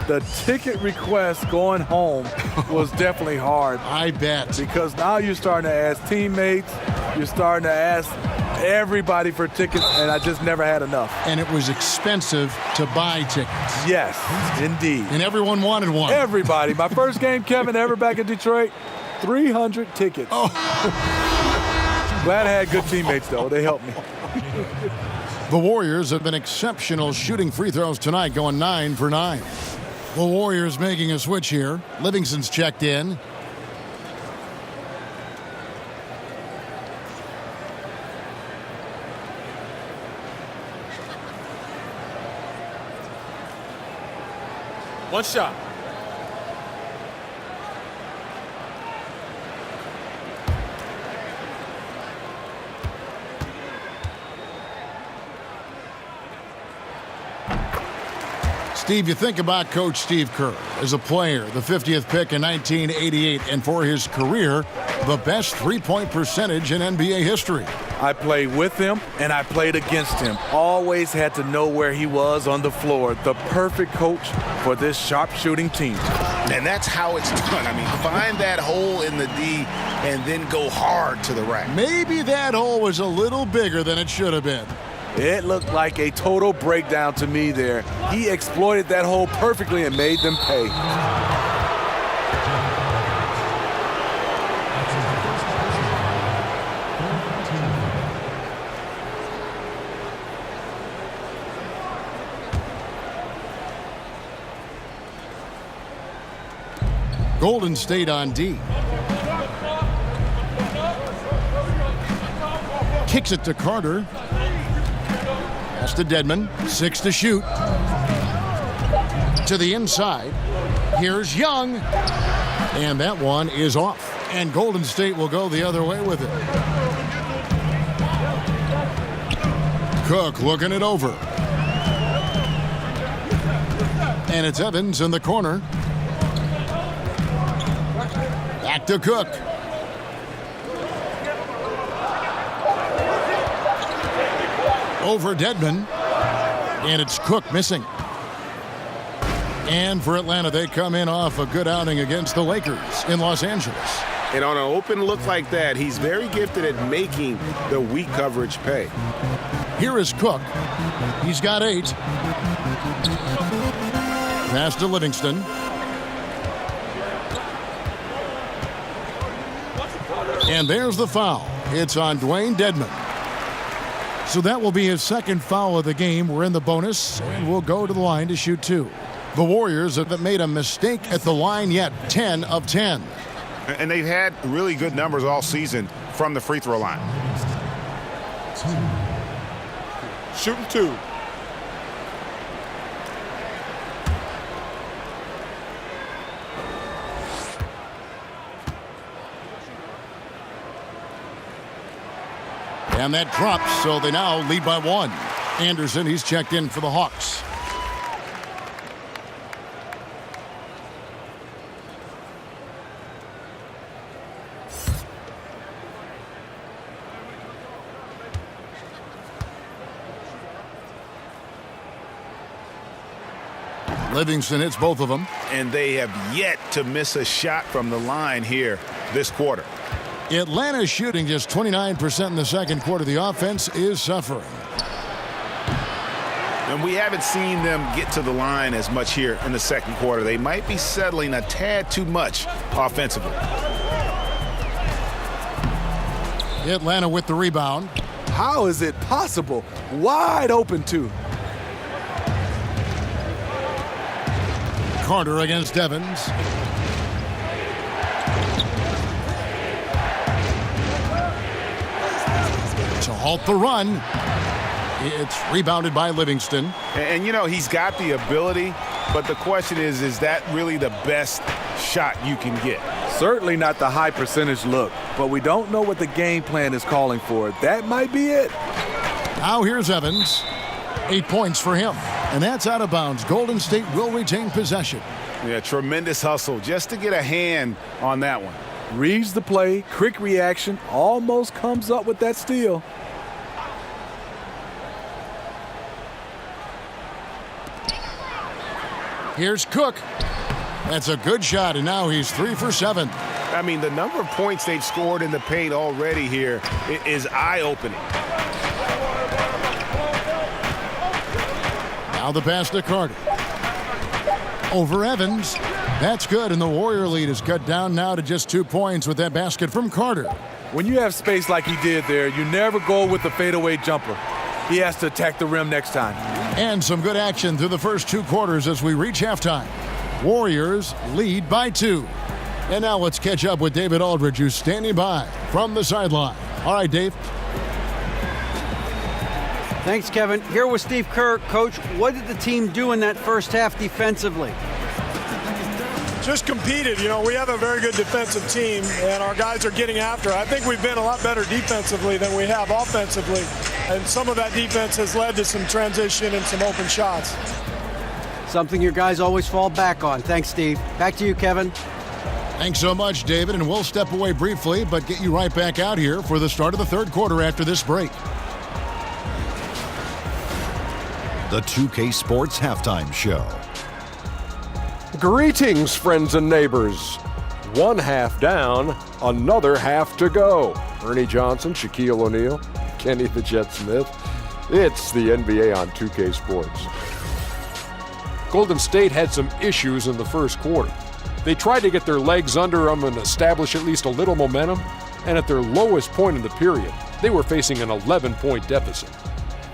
Speaker 8: The ticket request going home was definitely hard.
Speaker 6: I bet.
Speaker 8: Because now you're starting to ask teammates, you're starting to ask everybody for tickets, and I just never had enough.
Speaker 6: And it was expensive to buy tickets.
Speaker 8: Yes, indeed.
Speaker 6: And everyone wanted one.
Speaker 8: Everybody. My first game, Kevin, ever back in Detroit, 300 tickets.
Speaker 6: Oh.
Speaker 8: Glad I had good teammates, though. They helped me.
Speaker 6: The Warriors have been exceptional shooting free throws tonight, going 9 for 9. The Warriors making a switch here. Livingston's checked in.
Speaker 9: One shot.
Speaker 6: Steve, you think about Coach Steve Kerr as a player, the 50th pick in 1988, and for his career, the best three-point percentage in NBA history.
Speaker 8: I played with him, and I played against him. Always had to know where he was on the floor. The perfect coach for this sharpshooting team.
Speaker 11: And that's how it's done. I mean, find that hole in the D and then go hard to the rack.
Speaker 6: Maybe that hole was a little bigger than it should have been.
Speaker 8: It looked like a total breakdown to me there. He exploited that hole perfectly and made them pay.
Speaker 6: Golden State on D. Kicks it to Carter. Pass to Dedmon. 6 to shoot. To the inside. Here's Young. And that one is off. And Golden State will go the other way with it. Cook looking it over. And it's Evans in the corner. Back to Cook. Over Dedmon. And it's Cook missing. And for Atlanta, they come in off a good outing against the Lakers in Los Angeles.
Speaker 7: And on an open look like that, he's very gifted at making the weak coverage pay.
Speaker 6: Here is Cook. He's got 8. Pass to Livingston. And there's the foul. It's on Dwayne Dedmon. So that will be his second foul of the game. We're in the bonus, and we'll go to the line to shoot 2. The Warriors haven't made a mistake at the line yet. 10 of 10.
Speaker 10: And they've had really good numbers all season from the free throw line.
Speaker 9: Shooting 2.
Speaker 6: And that drops, so they now lead by 1. Anderson, he's checked in for the Hawks. Livingston hits both of them.
Speaker 10: And they have yet to miss a shot from the line here this quarter.
Speaker 6: Atlanta's shooting just 29% in the second quarter. The offense is suffering.
Speaker 10: And we haven't seen them get to the line as much here in the second quarter. They might be settling a tad too much offensively.
Speaker 6: Atlanta with the rebound.
Speaker 8: How is it possible? Wide open, too.
Speaker 6: Carter against Evans. To halt the run. It's rebounded by Livingston.
Speaker 10: And you know, he's got the ability, but the question is that really the best shot you can get?
Speaker 8: Certainly not the high percentage look, but we don't know what the game plan is calling for. That might be it.
Speaker 6: Now here's Evans. 8 points for him. And that's out of bounds. Golden State will retain possession.
Speaker 10: Yeah, tremendous hustle just to get a hand on that one.
Speaker 8: Reads the play, quick reaction, almost comes up with that steal.
Speaker 6: Here's Cook. That's a good shot, and now he's 3 for 7.
Speaker 7: I mean, the number of points they've scored in the paint already here is eye-opening.
Speaker 6: Now the pass to Carter. Over Evans. That's good, and the Warrior lead is cut down now to just 2 points with that basket from Carter.
Speaker 8: When you have space like he did there, you never go with the fadeaway jumper. He has to attack the rim next time.
Speaker 6: And some good action through the first 2 quarters as we reach halftime. Warriors lead by 2. And now let's catch up with David Aldridge, who's standing by from the sideline. All right, Dave.
Speaker 12: Thanks, Kevin. Here with Steve Kerr. Coach, what did the team do in that first half defensively?
Speaker 14: Just competed. You know, we have a very good defensive team, and our guys are getting after. I think we've been a lot better defensively than we have offensively, and some of that defense has led to some transition and some open shots.
Speaker 12: Something your guys always fall back on. Thanks, Steve. Back to you, Kevin.
Speaker 6: Thanks so much, David, and we'll step away briefly, but get you right back out here for the start of the third quarter after this break.
Speaker 1: The 2K Sports Halftime Show.
Speaker 2: Greetings, friends and neighbors. 1 half down, another half to go. Ernie Johnson, Shaquille O'Neal, Kenny the Jet Smith. It's the NBA on 2K Sports. Golden State had some issues in the first quarter. They tried to get their legs under them and establish at least a little momentum, and at their lowest point in the period, they were facing an 11-point deficit.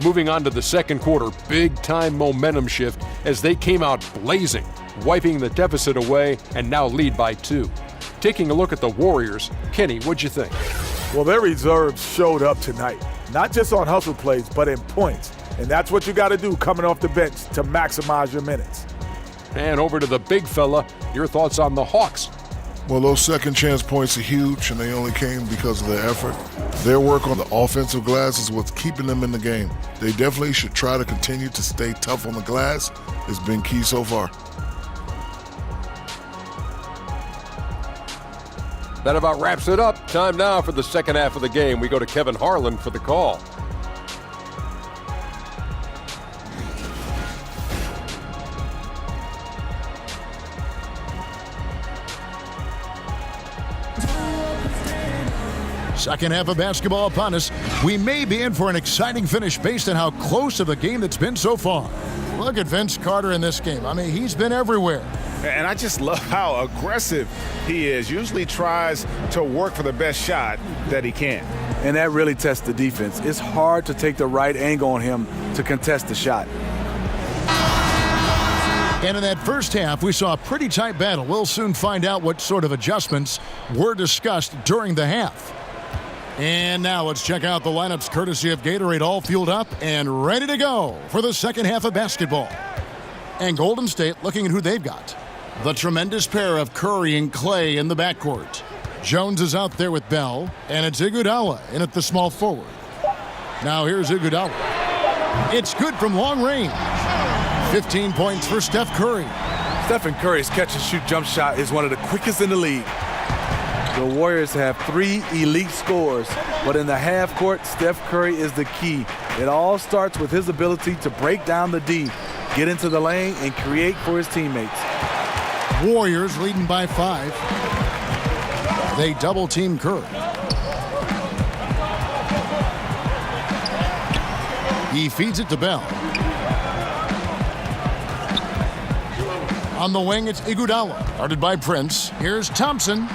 Speaker 2: Moving on to the second quarter, big-time momentum shift as they came out blazing, wiping the deficit away and now lead by 2. Taking a look at the Warriors, Kenny, what'd you think?
Speaker 4: Well, their reserves showed up tonight, not just on hustle plays, but in points. And that's what you got to do coming off the bench to maximize your minutes.
Speaker 2: And over to the big fella, your thoughts on the Hawks?
Speaker 3: Well, those second chance points are huge, and they only came because of their effort. Their work on the offensive glass is what's keeping them in the game. They definitely should try to continue to stay tough on the glass. It's been key so far.
Speaker 2: That about wraps it up. Time now for the second half of the game. We go to Kevin Harlan for the call.
Speaker 6: Second half of basketball upon us. We may be in for an exciting finish based on how close of a game that's been so far. Look at Vince Carter in this game. I mean, he's been everywhere.
Speaker 7: And I just love how aggressive he is. Usually tries to work for the best shot that he can.
Speaker 8: And that really tests the defense. It's hard to take the right angle on him to contest the shot.
Speaker 6: And in that first half, we saw a pretty tight battle. We'll soon find out what sort of adjustments were discussed during the half. And now let's check out the lineups courtesy of Gatorade, all fueled up and ready to go for the second half of basketball. And Golden State looking at who they've got. The tremendous pair of Curry and Clay in the backcourt. Jones is out there with Bell, and it's Iguodala in at the small forward. Now here's Iguodala. It's good from long range. 15 points for Steph Curry.
Speaker 8: Stephen Curry's catch-and-shoot jump shot is one of the quickest in the league. The Warriors have 3 elite scorers, but in the half court, Steph Curry is the key. It all starts with his ability to break down the D, get into the lane, and create for his teammates.
Speaker 6: Warriors leading by 5. They double-team Curry. He feeds it to Bell. On the wing, it's Iguodala, guarded by Prince. Here's Thompson.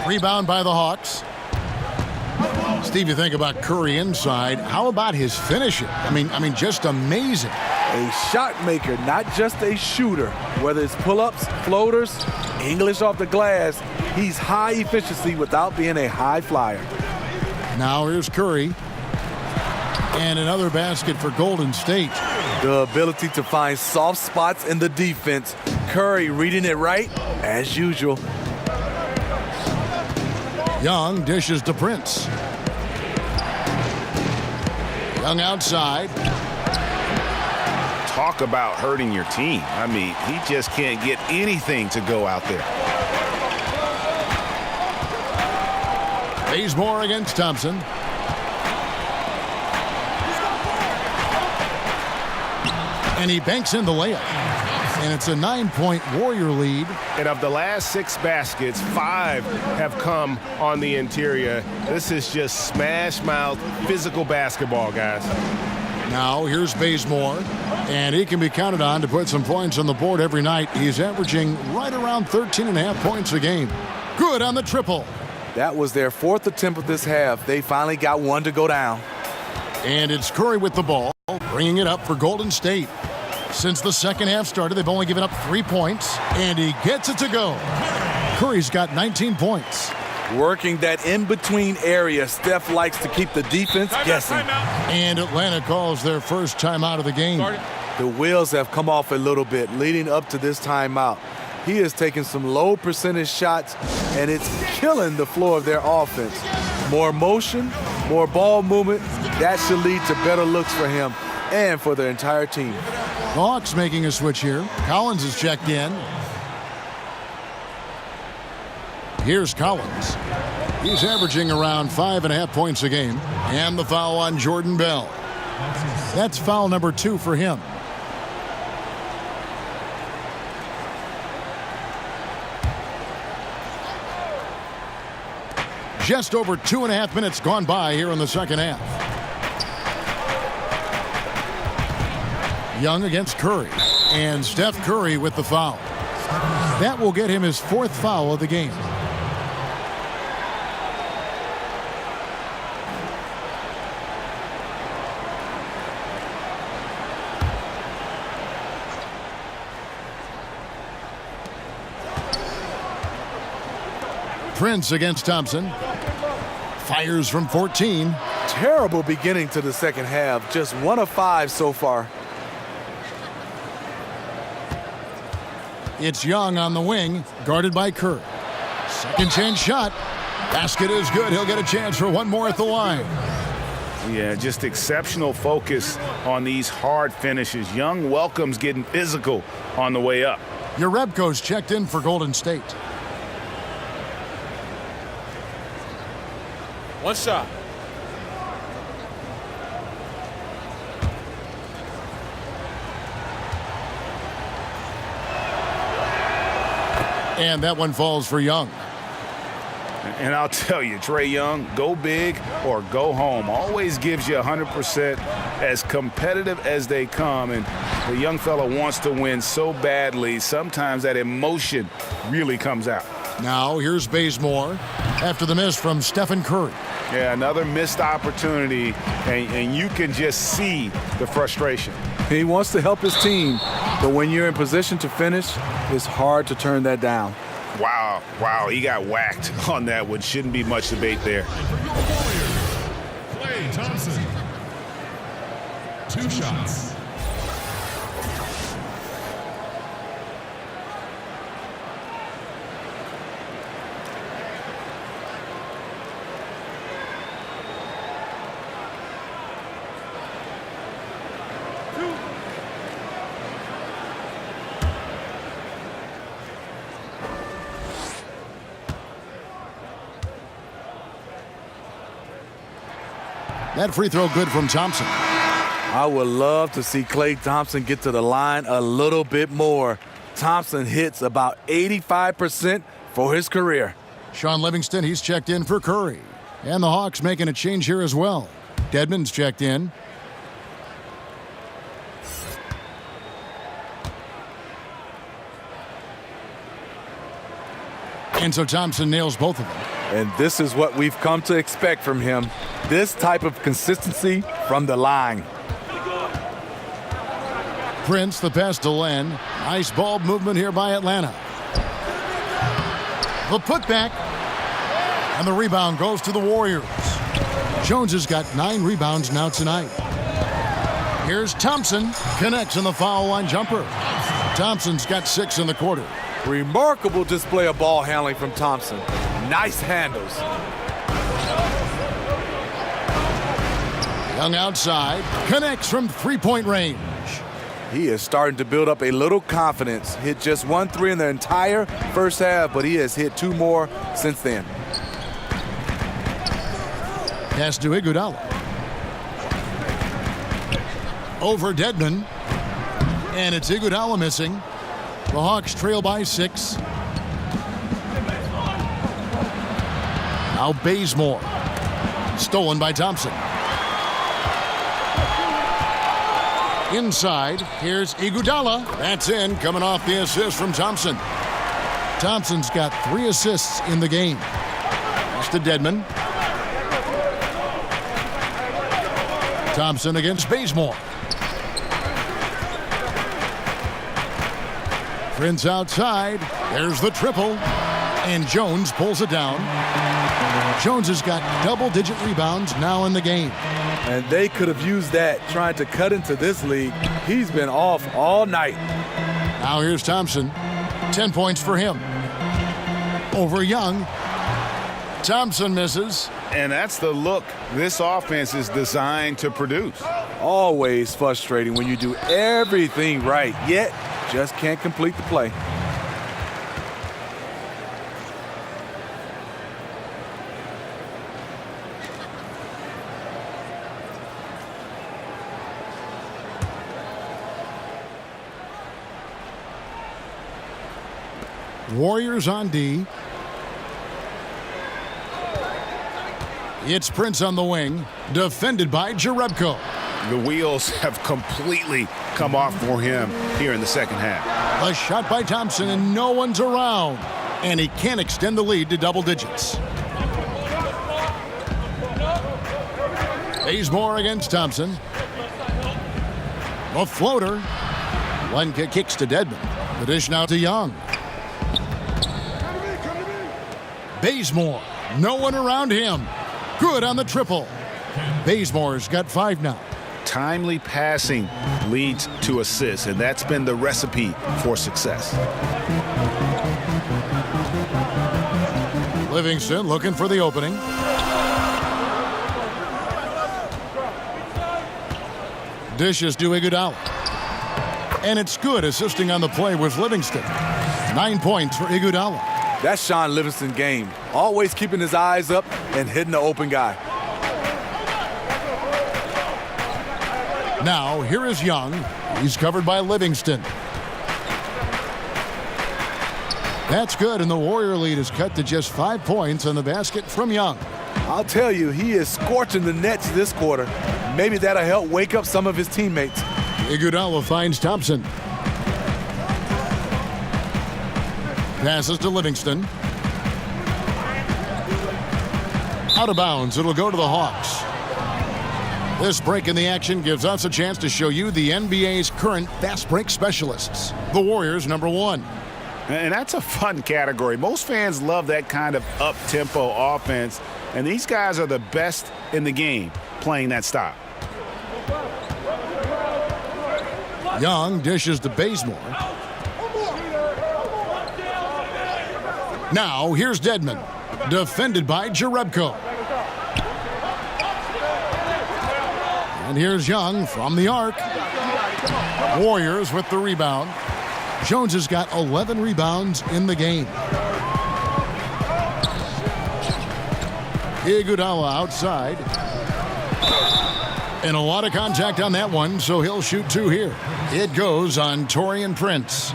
Speaker 6: Rebound by the Hawks. Steve, you think about Curry inside. How about his finishing? I mean, just amazing.
Speaker 8: A shot maker, not just a shooter. Whether it's pull-ups, floaters, English off the glass, he's high efficiency without being a high flyer.
Speaker 6: Now here's Curry. And another basket for Golden State.
Speaker 8: The ability to find soft spots in the defense. Curry reading it right, as usual.
Speaker 6: Young dishes to Prince. Young outside.
Speaker 7: Talk about hurting your team. I mean, he just can't get anything to go out there.
Speaker 6: Bazemore against Thompson. And he banks in the layup. And it's a 9-point Warrior lead.
Speaker 7: And of the last 6 baskets, 5 have come on the interior. This is just smash-mouth physical basketball, guys.
Speaker 6: Now here's Bazemore, and he can be counted on to put some points on the board every night. He's averaging right around 13.5 points a game. Good on the triple.
Speaker 8: That was their 4th attempt of this half. They finally got one to go down.
Speaker 6: And it's Curry with the ball, bringing it up for Golden State. Since the second half started, they've only given up 3 points, and he gets it to go. Curry's got 19 points.
Speaker 8: Working that in-between area, Steph likes to keep the defense guessing.
Speaker 6: And Atlanta calls their first timeout of the game.
Speaker 8: The wheels have come off a little bit leading up to this timeout. He is taking some low percentage shots, and it's killing the flow of their offense. More motion, more ball movement, that should lead to better looks for him and for the entire team.
Speaker 6: The Hawks making a switch here. Collins is checked in. Here's Collins. He's averaging around 5.5 points a game. And the foul on Jordan Bell. That's foul number 2 for him. Just over 2.5 minutes gone by here in the second half. Young against Curry. And Steph Curry with the foul. That will get him his 4th foul of the game. Prince against Thompson. Fires from 14.
Speaker 8: Terrible beginning to the second half. Just 1 of 5 so far.
Speaker 6: It's Young on the wing, guarded by Kerr. Second chance shot. Basket is good. He'll get a chance for one more at the line.
Speaker 10: Yeah, just exceptional focus on these hard finishes. Young welcomes getting physical on the way up.
Speaker 6: Jerebko's checked in for Golden State.
Speaker 9: One shot.
Speaker 6: And that one falls for Young.
Speaker 10: And I'll tell you, Trae Young, go big or go home. Always gives you 100%, as competitive as they come. And the young fella wants to win so badly. Sometimes that emotion really comes out.
Speaker 6: Now here's Bazemore after the miss from Stephen Curry.
Speaker 10: Yeah, another missed opportunity, and you can just see the frustration.
Speaker 8: He wants to help his team, but when you're in position to finish, it's hard to turn that down.
Speaker 10: Wow, he got whacked on that one. Shouldn't be much debate there.
Speaker 5: Klay Thompson. 2 shots.
Speaker 6: That free throw good from Thompson.
Speaker 8: I would love to see Klay Thompson get to the line a little bit more. Thompson hits about 85% for his career.
Speaker 6: Sean Livingston, he's checked in for Curry. And the Hawks making a change here as well. Dedmon's checked in. And so Thompson nails both of them.
Speaker 8: And this is what we've come to expect from him. This type of consistency from the line.
Speaker 6: Prince, the pass to Len. Nice ball movement here by Atlanta. The putback. And the rebound goes to the Warriors. Jones has got 9 rebounds now tonight. Here's Thompson. Connects in the foul line jumper. Thompson's got 6 in the quarter.
Speaker 8: Remarkable display of ball handling from Thompson. Nice handles.
Speaker 6: Young outside. Connects from 3-point range.
Speaker 8: He is starting to build up a little confidence. Hit just 1 3 in the entire first half, but he has hit 2 more since then.
Speaker 6: Pass to Iguodala. Over Dedmon. And it's Iguodala missing. The Hawks trail by 6. Now Bazemore. Stolen by Thompson. Inside, here's Iguodala. That's in, coming off the assist from Thompson. Thompson's got 3 assists in the game. That's to Dedmon. Thompson against Bazemore. Prince outside. There's the triple. And Jones pulls it down. Jones has got double-digit rebounds now in the game.
Speaker 8: And they could have used that trying to cut into this league. He's been off all night.
Speaker 6: Now here's Thompson. 10 points for him. Over Young. Thompson misses.
Speaker 10: And that's the look this offense is designed to produce.
Speaker 8: Always frustrating when you do everything right, yet just can't complete the play.
Speaker 6: Warriors on D. It's Prince on the wing, defended by Jerebko.
Speaker 10: The wheels have completely come off for him here in the second half.
Speaker 6: A shot by Thompson, and no one's around. And he can't extend the lead to double digits. Bazemore against Thompson. A floater. One kicks to Dedmon. The dish now to Young. Bazemore. No one around him. Good on the triple. Bazemore's got 5 now.
Speaker 10: Timely passing leads to assists, and that's been the recipe for success.
Speaker 6: Livingston looking for the opening. Dishes to Iguodala. And it's good. Assisting on the play was Livingston. 9 points for Iguodala.
Speaker 8: That's Sean Livingston's game. Always keeping his eyes up and hitting the open guy.
Speaker 6: Now, here is Young. He's covered by Livingston. That's good, and the Warrior lead is cut to just 5 points on the basket from Young.
Speaker 8: I'll tell you, he is scorching the Nets this quarter. Maybe that'll help wake up some of his teammates.
Speaker 6: Iguodala finds Thompson. Passes to Livingston. Out of bounds. It'll go to the Hawks. This break in the action gives us a chance to show you the NBA's current fast break specialists. The Warriors, number 1.
Speaker 10: And that's a fun category. Most fans love that kind of up-tempo offense, and these guys are the best in the game playing that style.
Speaker 6: Young dishes to Bazemore. Now, here's Dedmon, defended by Jerebko. And here's Young from the arc. Warriors with the rebound. Jones has got 11 rebounds in the game. Iguodala outside. And a lot of contact on that one, so he'll shoot 2 here. It goes on Taurean Prince.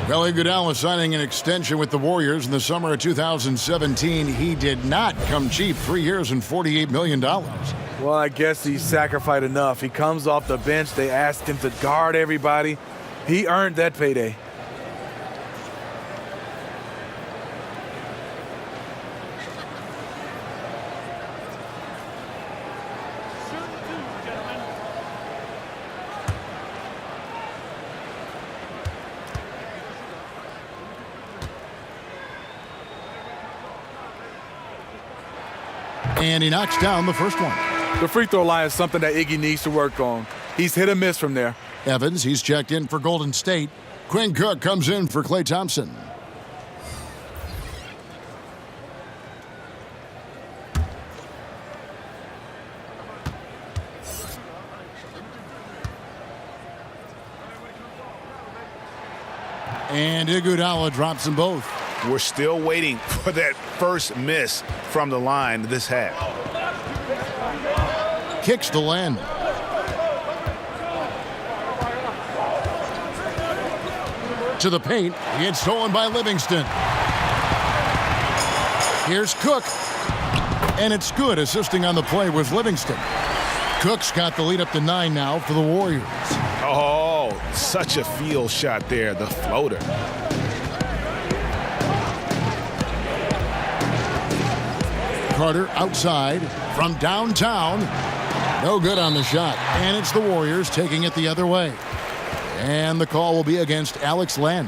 Speaker 6: Well, Iguodala signing an extension with the Warriors in the summer of 2017. He did not come cheap. 3 years and $48 million.
Speaker 8: Well, I guess he sacrificed enough. He comes off the bench. They asked him to guard everybody. He earned that payday.
Speaker 6: And he knocks down the first one.
Speaker 8: The free throw line is something that Iggy needs to work on. He's hit or miss from there.
Speaker 6: Evans, he's checked in for Golden State. Quinn Cook comes in for Klay Thompson. And Iguodala drops them both.
Speaker 10: We're still waiting for that first miss from the line this half.
Speaker 6: Kicks to Len. To the paint. It's stolen by Livingston. Here's Cook. And it's good. Assisting on the play was Livingston. Cook's got the lead up to 9 now for the Warriors.
Speaker 10: Oh, such a field shot there, the floater.
Speaker 6: Carter outside from downtown. No good on the shot. And it's the Warriors taking it the other way. And the call will be against Alex Len.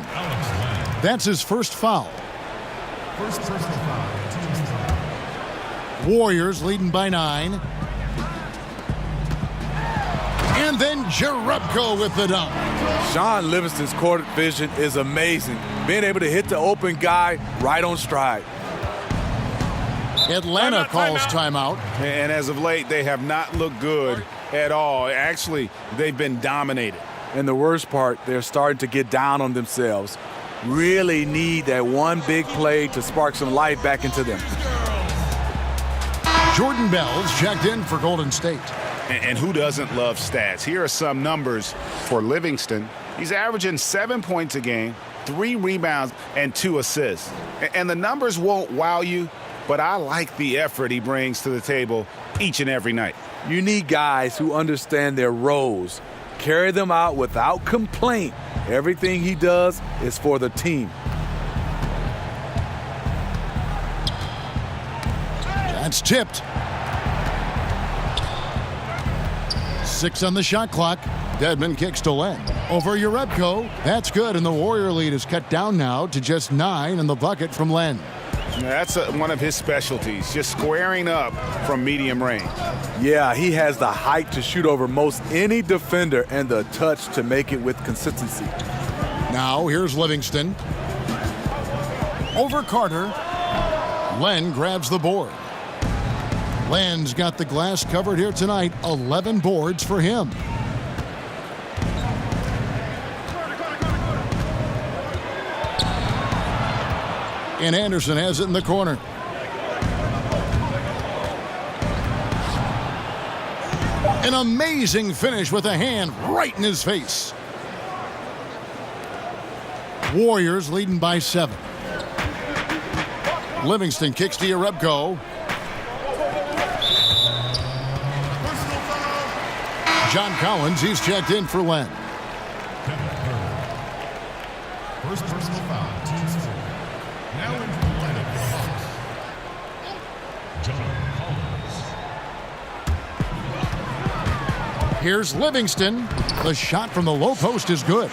Speaker 6: That's his first foul.
Speaker 5: First personal foul.
Speaker 6: Warriors leading by 9. And then Jerebko with the dunk.
Speaker 8: Sean Livingston's court vision is amazing. Being able to hit the open guy right on stride.
Speaker 6: Atlanta calls timeout.
Speaker 10: And as of late, they have not looked good at all. Actually, they've been dominated.
Speaker 8: And the worst part, they're starting to get down on themselves. Really need that one big play to spark some life back into them.
Speaker 6: Jordan Bell's checked in for Golden State.
Speaker 10: And who doesn't love stats? Here are some numbers for Livingston. He's averaging 7 points a game, 3 rebounds, and 2 assists. And the numbers won't wow you, but I like the effort he brings to the table each and every night.
Speaker 8: You need guys who understand their roles, carry them out without complaint. Everything he does is for the team.
Speaker 6: That's tipped. 6 on the shot clock. Dedmon kicks to Len. Over Jerebko. That's good, and the Warrior lead is cut down now to just 9 in the bucket from Len.
Speaker 10: That's one of his specialties, just squaring up from medium range.
Speaker 8: Yeah, he has the height to shoot over most any defender and the touch to make it with consistency.
Speaker 6: Now here's Livingston. Over Carter. Len grabs the board. Len's got the glass covered here tonight. 11 boards for him. And Anderson has it in the corner. An amazing finish with a hand right in his face. Warriors leading by 7. Livingston kicks to Jerebko. John Collins, he's checked in for Len.
Speaker 5: First personal foul. Team score. Now in for the lineup for the Hawks. John Collins.
Speaker 6: Here's Livingston. The shot from the low post is good.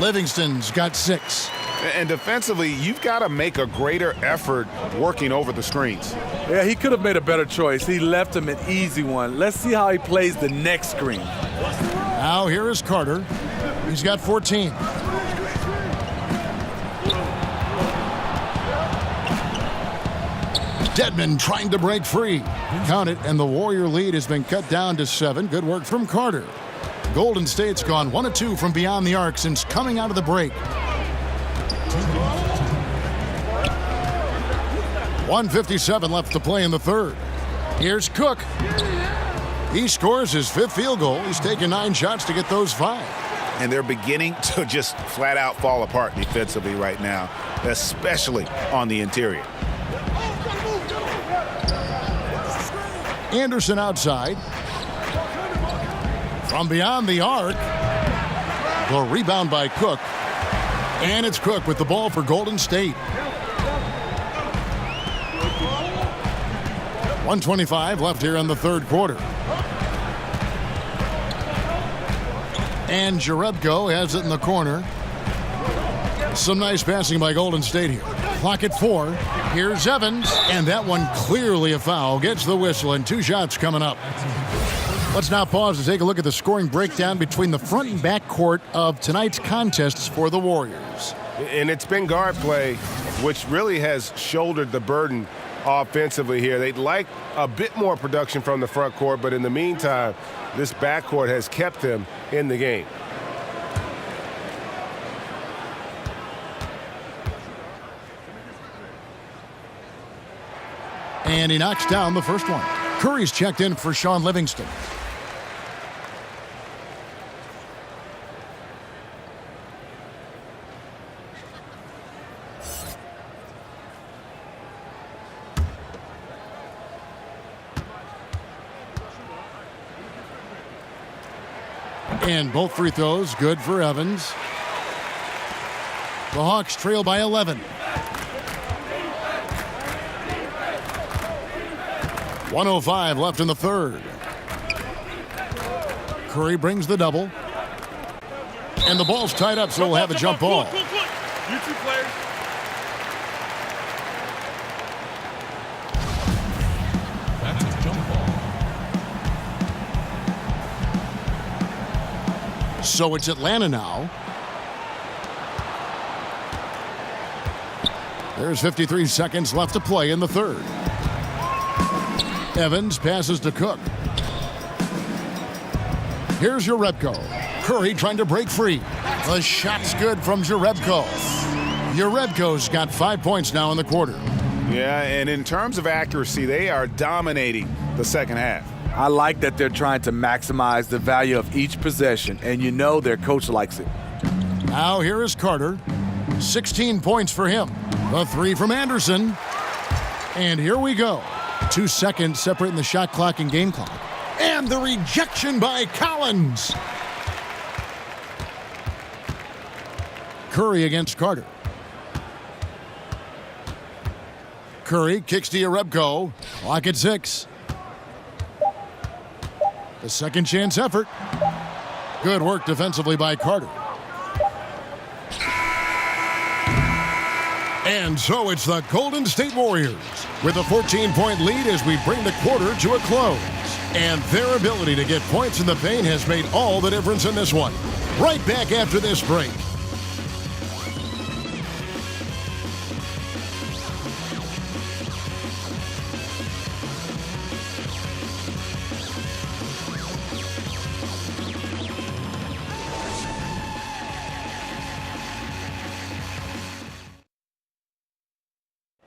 Speaker 6: Livingston's got 6.
Speaker 10: And defensively, you've got to make a greater effort working over the screens.
Speaker 8: Yeah, he could have made a better choice. He left him an easy one. Let's see how he plays the next screen.
Speaker 6: Now here is Carter. He's got 14. Dedmon trying to break free. Count it, and the Warrior lead has been cut down to 7. Good work from Carter. Golden State's gone 1 of 2 from beyond the arc since coming out of the break. 1:57 left to play in the third. Here's Cook. He scores his 5th field goal. He's taken 9 shots to get those 5.
Speaker 10: And they're beginning to just flat out fall apart defensively right now, especially on the interior.
Speaker 6: Anderson outside. From beyond the arc. The rebound by Cook. And it's Cook with the ball for Golden State. 1:25 left here in the third quarter. And Jerebko has it in the corner. Some nice passing by Golden State here. Clock at 4. Here's Evans. And that one clearly a foul. Gets the whistle, and 2 shots coming up. Let's now pause to take a look at the scoring breakdown between the front and back court of tonight's contests for the Warriors.
Speaker 7: And it's been guard play, which really has shouldered the burden offensively here. They'd like a bit more production from the front court, but in the meantime, this backcourt has kept them in the game.
Speaker 6: And he knocks down the first one. Curry's checked in for Sean Livingston. And both free throws good for Evans. The Hawks trail by 11. 1:05 left in the third. Curry brings the double. And the ball's tied up, so we'll have a jump ball.
Speaker 9: You two players.
Speaker 5: That's a jump ball.
Speaker 6: So it's Atlanta now. There's 53 seconds left to play in the third. Evans passes to Cook. Here's Jerebko. Curry trying to break free. The shot's good from Jerebko. Jerebko's got 5 points now in the quarter.
Speaker 10: Yeah, and in terms of accuracy, they are dominating the second half.
Speaker 8: I like that they're trying to maximize the value of each possession, and you know their coach likes it.
Speaker 6: Now here is Carter. 16 points for him. The three from Anderson. And here we go. 2 seconds separating the shot clock and game clock. And the rejection by Collins. Curry against Carter. Curry kicks to Jerebko. Clock at 6. The second chance effort. Good work defensively by Carter. And so it's the Golden State Warriors with a 14-point lead as we bring the quarter to a close. And their ability to get points in the paint has made all the difference in this one. Right back after this break.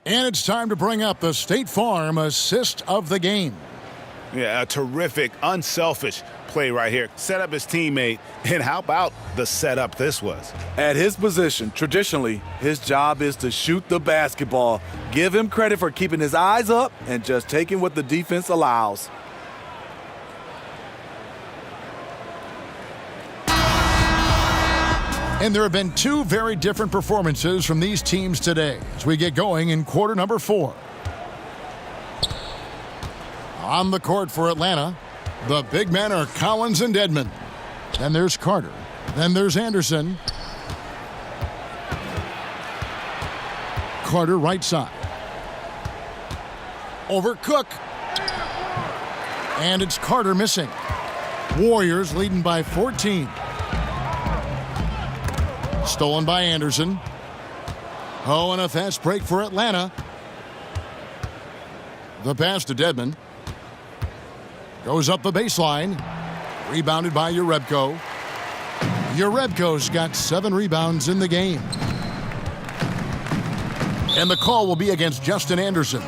Speaker 6: And it's time to bring up the State Farm assist of the game.
Speaker 10: Yeah, a terrific, unselfish play right here. Set up his teammate, and how about the setup this was?
Speaker 8: At his position, traditionally, his job is to shoot the basketball. Give him credit for keeping his eyes up and just taking what the defense allows.
Speaker 6: And there have been 2 very different performances from these teams today as we get going in quarter number 4. On the court for Atlanta, the big men are Collins and Dedmon. Then there's Carter. Then there's Anderson. Carter right side. Over Cook. And it's Carter missing. Warriors leading by 14. Stolen by Anderson. Oh, and a fast break for Atlanta. The pass to Dedmon. Goes up the baseline. Rebounded by Jerebko. Jerebko's got 7 rebounds in the game. And the call will be against Justin Anderson.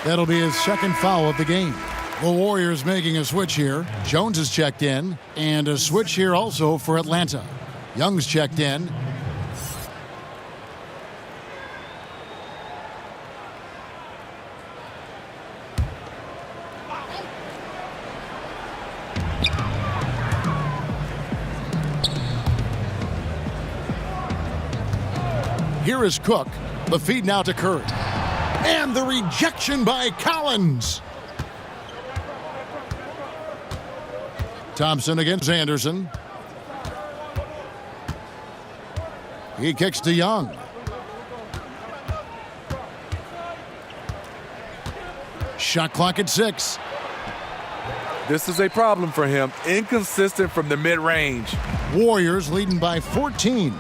Speaker 6: That'll be his second foul of the game. The Warriors making a switch here. Jones is checked in. And a switch here also for Atlanta. Young's checked in. Here is Cook. The feed now to Curry. And the rejection by Collins. Thompson against Anderson. He kicks to Young. Shot clock at 6.
Speaker 8: This is a problem for him. Inconsistent from the mid-range.
Speaker 6: Warriors leading by 14.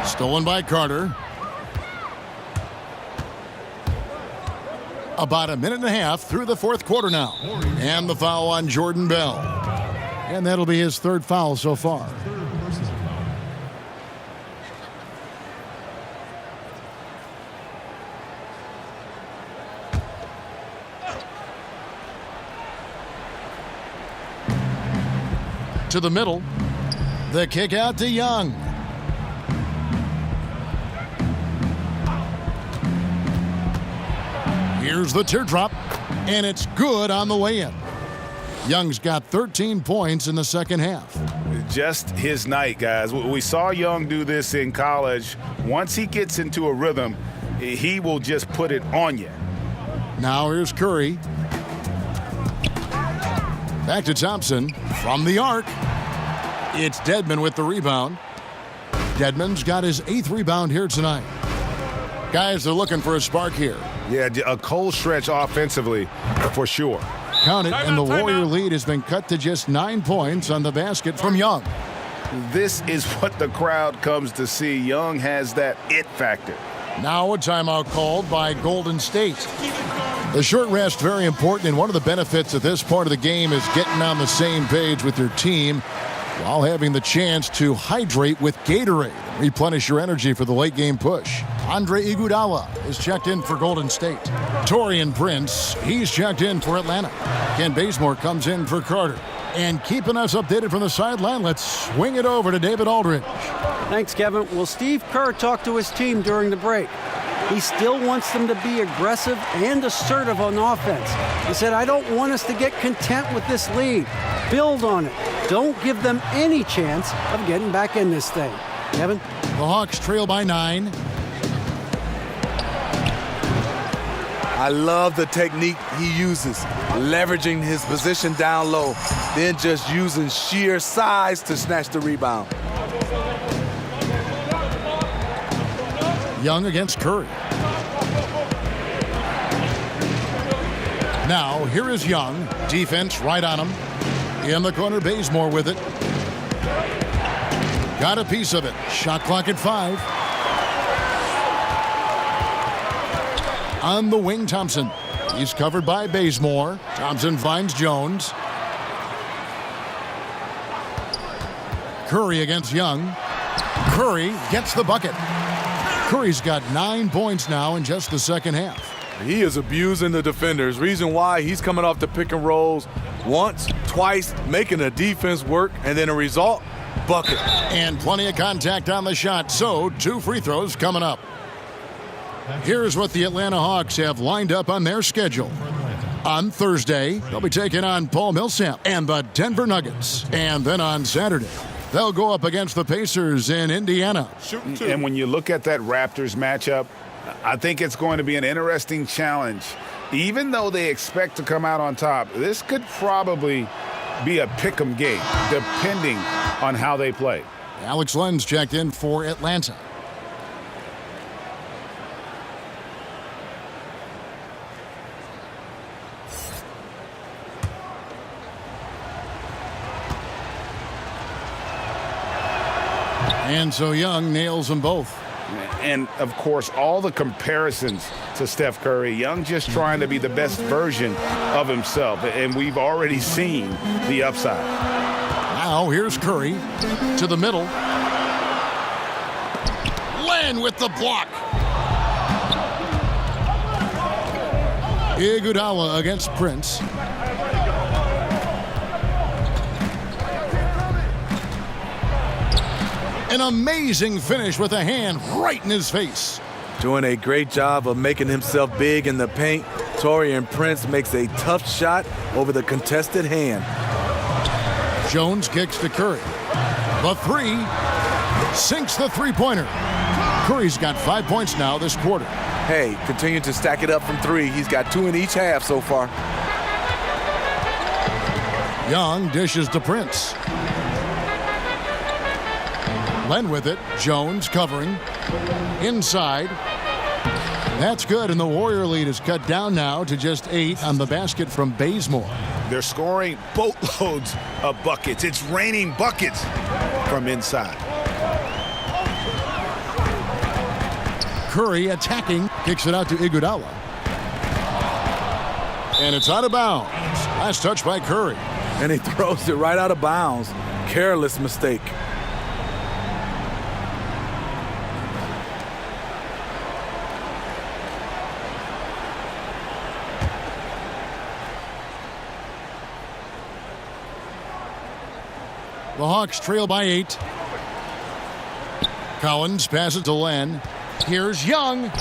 Speaker 6: Stolen by Carter. About a minute and a half through the fourth quarter now. And the foul on Jordan Bell. And that'll be his 3rd foul so far. To the middle. The kick out to Young. Here's the teardrop, and it's good on the way in. Young's got 13 points in the second half.
Speaker 10: Just his night, guys. We saw Young do this in college. Once he gets into a rhythm, he will just put it on you.
Speaker 6: Now here's Curry. Back to Thompson from the arc. It's Dedmon with the rebound. Dedmon's got his 8th rebound here tonight. Guys are looking for a spark here.
Speaker 10: Yeah, a cold stretch offensively for sure.
Speaker 6: Count it, and the Warrior lead has been cut to just 9 points on the basket from Young.
Speaker 10: This is what the crowd comes to see. Young has that it factor.
Speaker 6: Now a timeout called by Golden State. The short rest very important, and one of the benefits of this part of the game is getting on the same page with your team while having the chance to hydrate with Gatorade. Replenish your energy for the late game push. Andre Iguodala is checked in for Golden State. Taurean Prince, he's checked in for Atlanta. Ken Bazemore comes in for Carter. And keeping us updated from the sideline, let's swing it over to David Aldridge.
Speaker 12: Thanks, Kevin. Well, Steve Kerr talked to his team during the break. He still wants them to be aggressive and assertive on offense. He said, I don't want us to get content with this lead. Build on it. Don't give them any chance of getting back in this thing. Kevin?
Speaker 6: The Hawks trail by 9.
Speaker 8: I love the technique he uses, leveraging his position down low, then just using sheer size to snatch the rebound.
Speaker 6: Young against Curry. Now, here is Young. Defense right on him. In the corner, Bazemore with it. Got a piece of it. Shot clock at 5. On the wing, Thompson. He's covered by Bazemore. Thompson finds Jones. Curry against Young. Curry gets the bucket. Curry's got 9 points now in just the second half.
Speaker 8: He is abusing the defenders. Reason why he's coming off the pick and rolls once, twice, making the defense work, and then a result, bucket.
Speaker 6: And plenty of contact on the shot, so 2 free throws coming up. Here's what the Atlanta Hawks have lined up on their schedule. On Thursday, they'll be taking on Paul Millsap and the Denver Nuggets. And then on Saturday, they'll go up against the Pacers in Indiana.
Speaker 10: And when you look at that Raptors matchup, I think it's going to be an interesting challenge. Even though they expect to come out on top, this could probably be a pick'em game, depending on how they play.
Speaker 6: Alex Len's checked in for Atlanta. And so Young nails them both.
Speaker 10: And, of course, all the comparisons to Steph Curry. Young just trying to be the best version of himself. And we've already seen the upside.
Speaker 6: Now here's Curry to the middle. Len with the block. Iguodala against Prince. An amazing finish with a hand right in his face.
Speaker 8: Doing a great job of making himself big in the paint. Taurean Prince makes a tough shot over the contested hand.
Speaker 6: Jones kicks to Curry. The 3 sinks the three-pointer. Curry's got 5 points now this quarter.
Speaker 8: Hey, continue to stack it up from 3. He's got 2 in each half so far.
Speaker 6: Young dishes to Prince. Len with it. Jones covering. Inside. That's good, and the Warrior lead is cut down now to just 8 on the basket from Bazemore.
Speaker 11: They're scoring boatloads of buckets. It's raining buckets from inside.
Speaker 6: Curry attacking. Kicks it out to Iguodala. And it's out of bounds. Last touch by Curry.
Speaker 8: And he throws it right out of bounds. Careless mistake.
Speaker 6: The Hawks trail by 8. Collins passes to Len. Here's Young.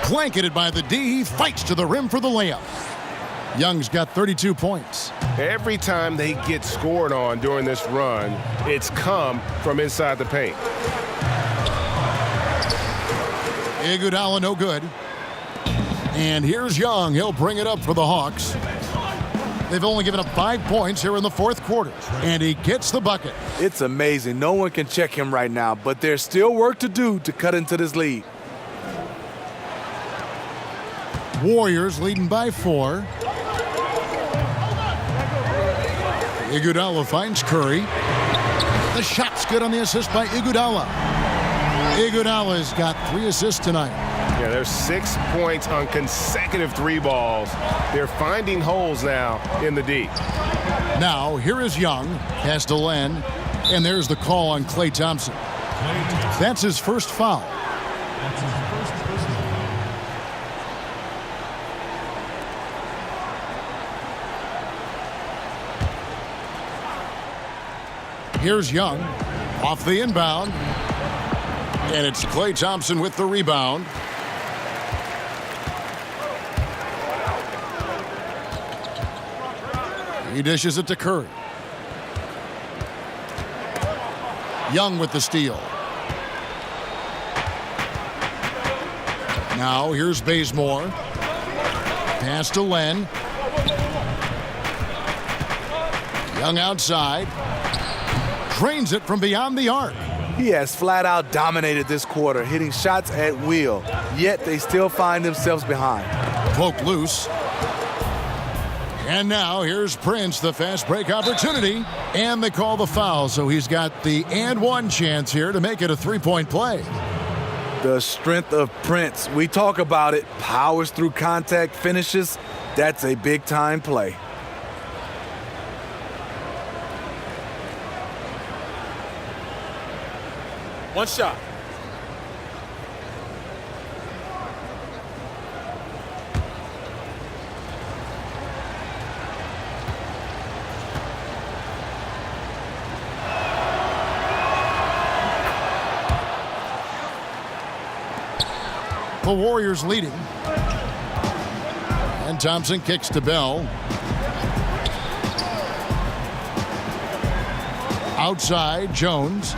Speaker 6: Blanketed by the D. He fights to the rim for the layup. Young's got 32 points.
Speaker 7: Every time they get scored on during this run, it's come from inside the paint.
Speaker 6: Iguodala no good. And here's Young. He'll bring it up for the Hawks. They've only given up 5 points here in the fourth quarter. And he gets the bucket.
Speaker 8: It's amazing. No one can check him right now, but there's still work to do to cut into this lead.
Speaker 6: Warriors leading by 4. Iguodala finds Curry. The shot's good on the assist by Iguodala. Iguodala's got 3 assists tonight.
Speaker 7: Yeah, there's 6 points on consecutive 3 balls. They're finding holes now in the D.
Speaker 6: Now, here is Young. Pass to Len. And there's the call on Klay Thompson. That's his first foul. Here's Young off the inbound. And it's Klay Thompson with the rebound. He dishes it to Curry. Young with the steal. Now here's Bazemore. Pass to Len. Young outside. Drains it from beyond the arc.
Speaker 8: He has flat out dominated this quarter, hitting shots at will, yet they still find themselves behind.
Speaker 6: Poke loose. And now here's Prince, the fast break opportunity. And they call the foul, so he's got the and one chance here to make it a 3-point play.
Speaker 8: The strength of Prince. We talk about it. Powers through contact, finishes. That's a big-time play.
Speaker 9: One shot.
Speaker 6: The Warriors leading. And Thompson kicks to Bell. Outside, Jones.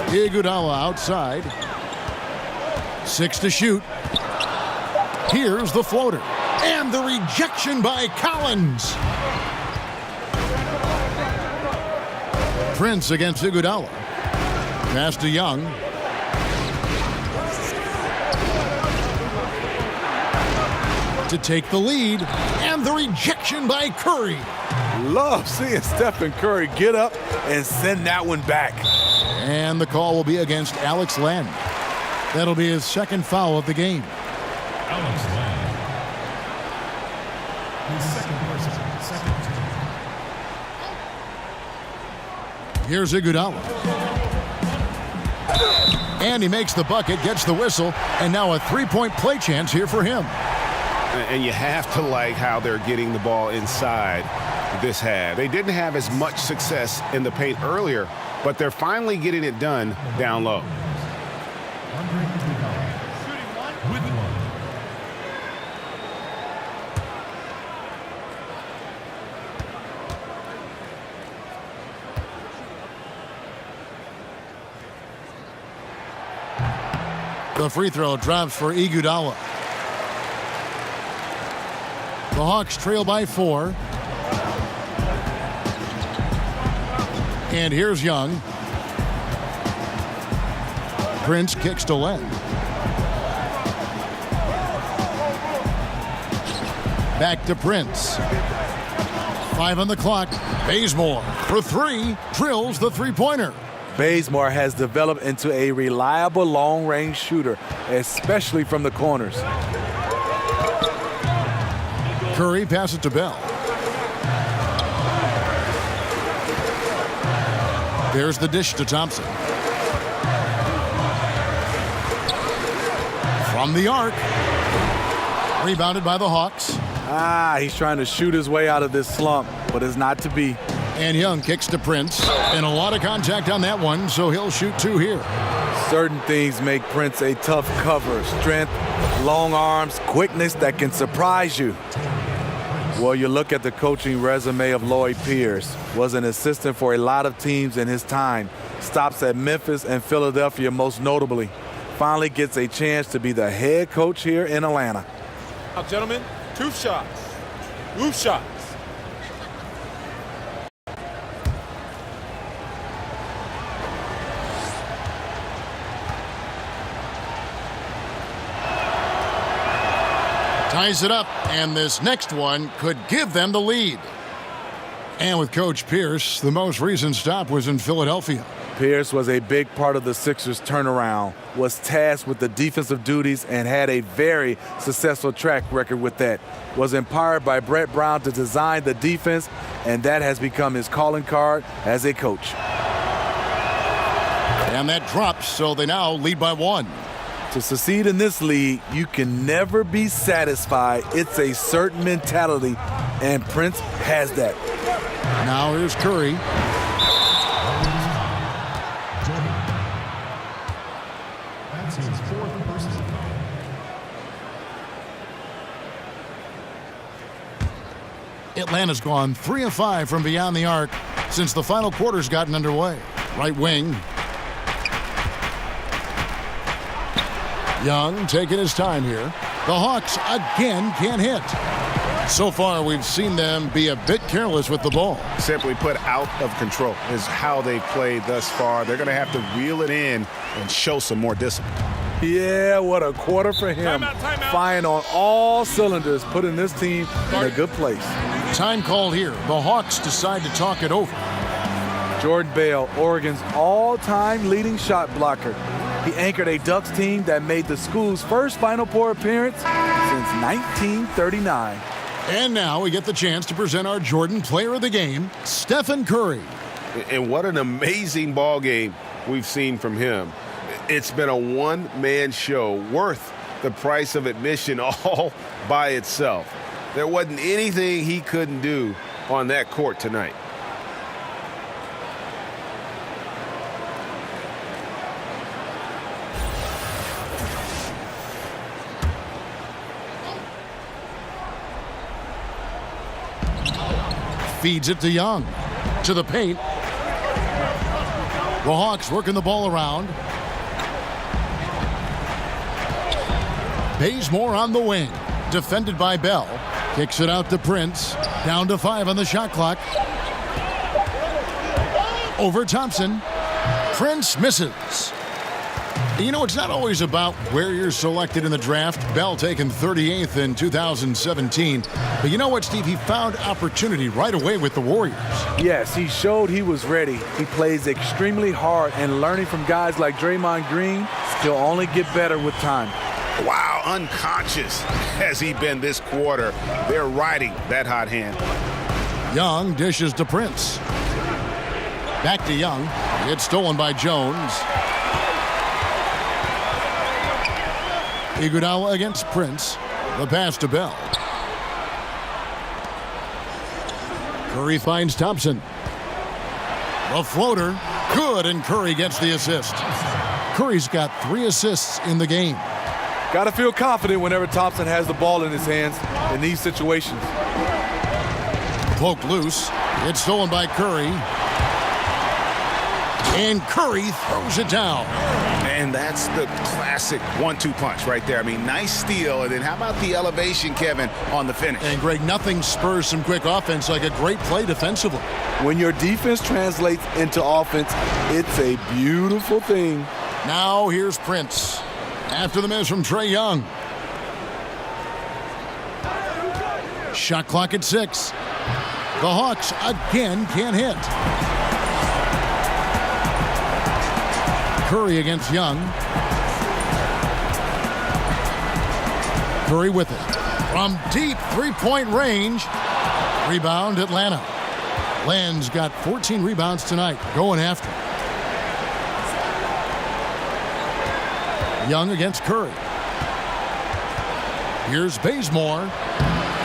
Speaker 6: Iguodala outside. 6 to shoot. Here's the floater. And the rejection by Collins. Prince against Iguodala. Pass to Young. To take the lead. And the rejection by Curry.
Speaker 8: Love seeing Stephen Curry get up and send that one back.
Speaker 6: And the call will be against Alex Len. That'll be his second foul of the game.
Speaker 5: Alex Len. His second person, second team.
Speaker 6: Here's Iguodala. And he makes the bucket, gets the whistle, and now a 3-point play chance here for him.
Speaker 7: And you have to like how they're getting the ball inside this half. They didn't have as much success in the paint earlier, but they're finally getting it done down low.
Speaker 6: The free throw drops for Iguodala. The Hawks trail by 4. And here's Young. Prince kicks to Len. Back to Prince. 5 on the clock. Bazemore for 3. Drills the three-pointer.
Speaker 8: Bazemore has developed into a reliable long-range shooter, especially from the corners.
Speaker 6: Curry passes to Bell. There's the dish to Thompson. From the arc. Rebounded by the Hawks.
Speaker 8: He's trying to shoot his way out of this slump, but it's not to be.
Speaker 6: And Young kicks to Prince. And a lot of contact on that one, so he'll shoot 2 here.
Speaker 8: Certain things make Prince a tough cover. Strength, long arms, quickness that can surprise you. Well, you look at the coaching resume of Lloyd Pierce. Was an assistant for a lot of teams in his time. Stops at Memphis and Philadelphia most notably. Finally gets a chance to be the head coach here in Atlanta.
Speaker 9: Now, gentlemen, 2 shots. 2 shots.
Speaker 6: Ties it up, and this next one could give them the lead. And with Coach Pierce, the most recent stop was in Philadelphia.
Speaker 8: Pierce was a big part of the Sixers' turnaround, was tasked with the defensive duties, and had a very successful track record with that. Was empowered by Brett Brown to design the defense, and that has become his calling card as a coach.
Speaker 6: And that drops, so they now lead by 1.
Speaker 8: To succeed in this league, you can never be satisfied. It's a certain mentality, and Prince has that.
Speaker 6: Now here's Curry.
Speaker 5: That's his 4th personal foul.
Speaker 6: Atlanta's gone 3 of 5 from beyond the arc since the final quarter's gotten underway. Right wing. Young taking his time here. The Hawks again can't hit. So far, we've seen them be a bit careless with the ball.
Speaker 10: Simply put, out of control is how they played thus far. They're going to have to reel it in and show some more discipline.
Speaker 8: Yeah, what a quarter for him.
Speaker 9: Timeout.
Speaker 8: Firing on all cylinders, putting this team in a good place.
Speaker 6: Time called here. The Hawks decide to talk it over.
Speaker 8: Jordan Bell, Oregon's all-time leading shot blocker. He anchored a Ducks team that made the school's first Final Four appearance since 1939.
Speaker 6: And now we get the chance to present our Jordan Player of the Game, Stephen Curry.
Speaker 10: And what an amazing ball game we've seen from him. It's been a one-man show worth the price of admission all by itself. There wasn't anything he couldn't do on that court tonight.
Speaker 6: Feeds it to Young. To the paint. The Hawks working the ball around. Bazemore on the wing. Defended by Bell. Kicks it out to Prince. Down to 5 on the shot clock. Over Thompson. Prince misses. You know, it's not always about where you're selected in the draft. Bell taken 38th in 2017. But you know what, Steve? He found opportunity right away with the Warriors.
Speaker 8: Yes, he showed he was ready. He plays extremely hard, and learning from guys like Draymond Green, he'll only get better with time.
Speaker 10: Wow, unconscious has he been this quarter. They're riding that hot hand.
Speaker 6: Young dishes to Prince. Back to Young. It's stolen by Jones. Iguodala against Prince. The pass to Bell. Curry finds Thompson. The floater. Good, and Curry gets the assist. Curry's got 3 assists in the game.
Speaker 8: Got to feel confident whenever Thompson has the ball in his hands in these situations.
Speaker 6: Poked loose. It's stolen by Curry. And Curry throws it down.
Speaker 10: And that's the classic 1-2 punch right there. I mean, nice steal. And then how about the elevation, Kevin, on the finish?
Speaker 6: And, Greg, nothing spurs some quick offense like a great play defensively.
Speaker 8: When your defense translates into offense, it's a beautiful thing.
Speaker 6: Now here's Prince. After the miss from Trae Young. Shot clock at 6. The Hawks again can't hit. Curry against Young. Curry with it. From deep three-point range. Rebound Atlanta. Land's got 14 rebounds tonight. Going after. Young against Curry. Here's Bazemore.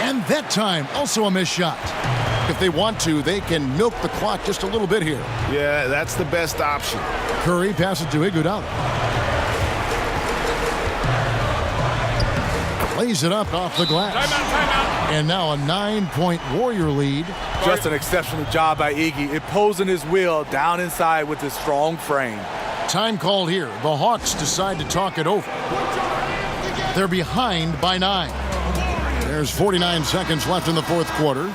Speaker 6: And that time, also a missed shot. If they want to, they can milk the clock just a little bit here.
Speaker 10: Yeah, that's the best option.
Speaker 6: Curry passes to Iguodala. Lays it up off the glass.
Speaker 9: Timeout.
Speaker 6: And now a 9-point Warrior lead.
Speaker 8: Just an exceptional job by Iggy, imposing his will down inside with his strong frame.
Speaker 6: Time called here. The Hawks decide to talk it over. They're behind by 9. There's 49 seconds left in the fourth quarter.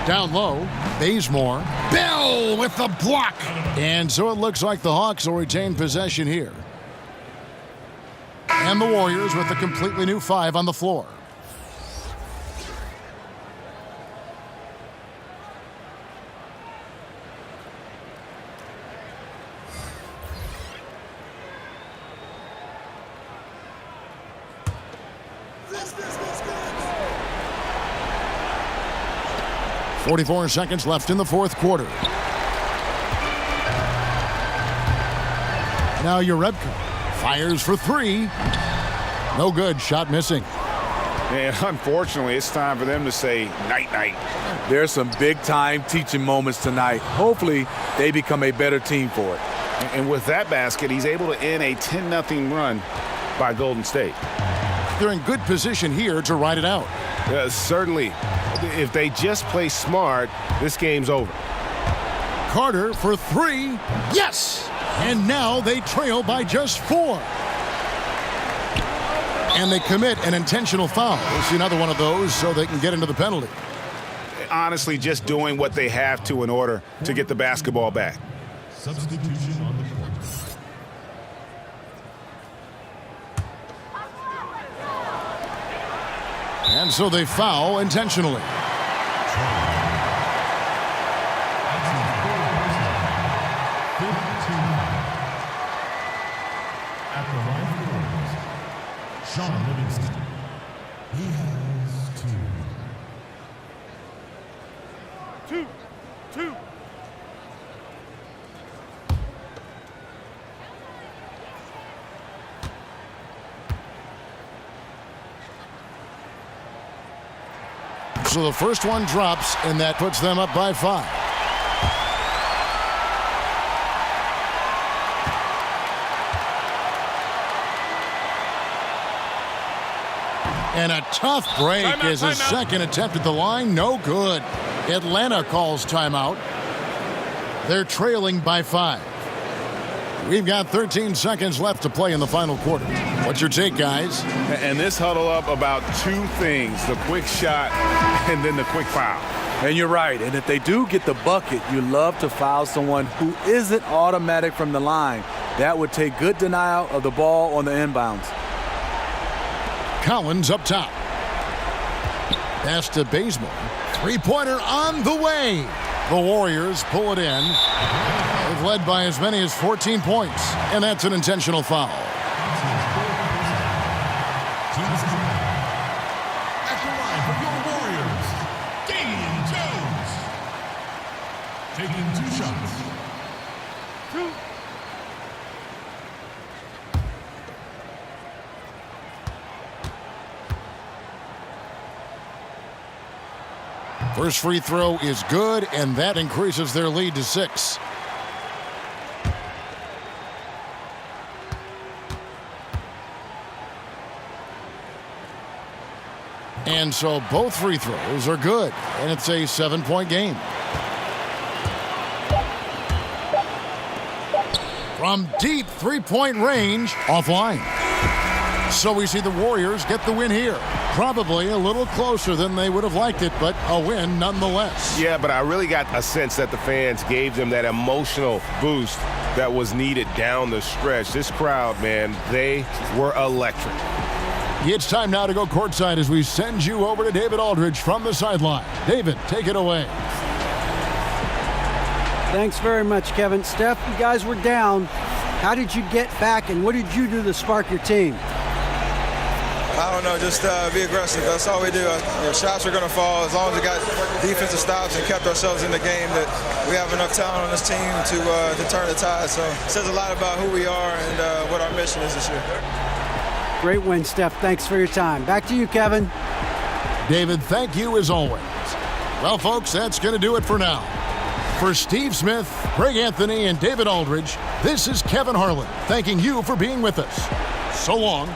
Speaker 6: Down low, Bazemore. Bell with the block. And so it looks like the Hawks will retain possession here. And the Warriors with a completely new 5 on the floor. Go. 44 seconds left in the fourth quarter. Now Urebka fires for 3. No good. Shot missing.
Speaker 10: And unfortunately, it's time for them to say night-night.
Speaker 8: There's some big-time teaching moments tonight. Hopefully, they become a better team for it.
Speaker 10: And with that basket, he's able to end a 10-0 run by Golden State.
Speaker 6: They're in good position here to ride it out.
Speaker 10: Certainly. If they just play smart, this game's over.
Speaker 6: Carter for 3. Yes! And now they trail by just 4. And they commit an intentional foul. We'll see another one of those so they can get into the penalty.
Speaker 10: Honestly, just doing what they have to in order to get the basketball back.
Speaker 5: Substitution on the court.
Speaker 6: And so they foul intentionally. So the first one drops, and that puts them up by 5. And a tough break is his second attempt at the line. No good. Atlanta calls timeout. They're trailing by 5. We've got 13 seconds left to play in the final quarter. What's your take, guys?
Speaker 10: And this huddle up about 2 things, the quick shot and then the quick foul.
Speaker 8: And you're right. And if they do get the bucket, you love to foul someone who isn't automatic from the line. That would take good denial of the ball on the inbounds.
Speaker 6: Collins up top. Pass to Bazemore. 3-pointer on the way. The Warriors pull it in. They've led by as many as 14 points, and that's an intentional foul.
Speaker 5: At the line for your Warriors, Damian Jones. Taking 2 shots.
Speaker 6: First free throw is good, and that increases their lead to 6. And so both free throws are good, and it's a 7-point game. From deep 3-point range, offline. So we see the Warriors get the win here. Probably a little closer than they would have liked it, but a win nonetheless.
Speaker 10: Yeah, but I really got a sense that the fans gave them that emotional boost that was needed down the stretch. This crowd, man, they were electric.
Speaker 6: It's time now to go courtside as we send you over to David Aldridge from the sideline. David, take it away.
Speaker 12: Thanks very much, Kevin. Steph, you guys were down. How did you get back, and what did you do to spark your team?
Speaker 15: I don't know, just be aggressive. That's all we do. Shots are going to fall as long as we got defensive stops and kept ourselves in the game. That we have enough talent on this team to turn the tide. So it says a lot about who we are and what our mission is this year.
Speaker 12: Great win, Steph. Thanks for your time. Back to you, Kevin.
Speaker 6: David, thank you as always. Well, folks, that's going to do it for now. For Steve Smith, Greg Anthony, and David Aldridge, this is Kevin Harlan thanking you for being with us. So long.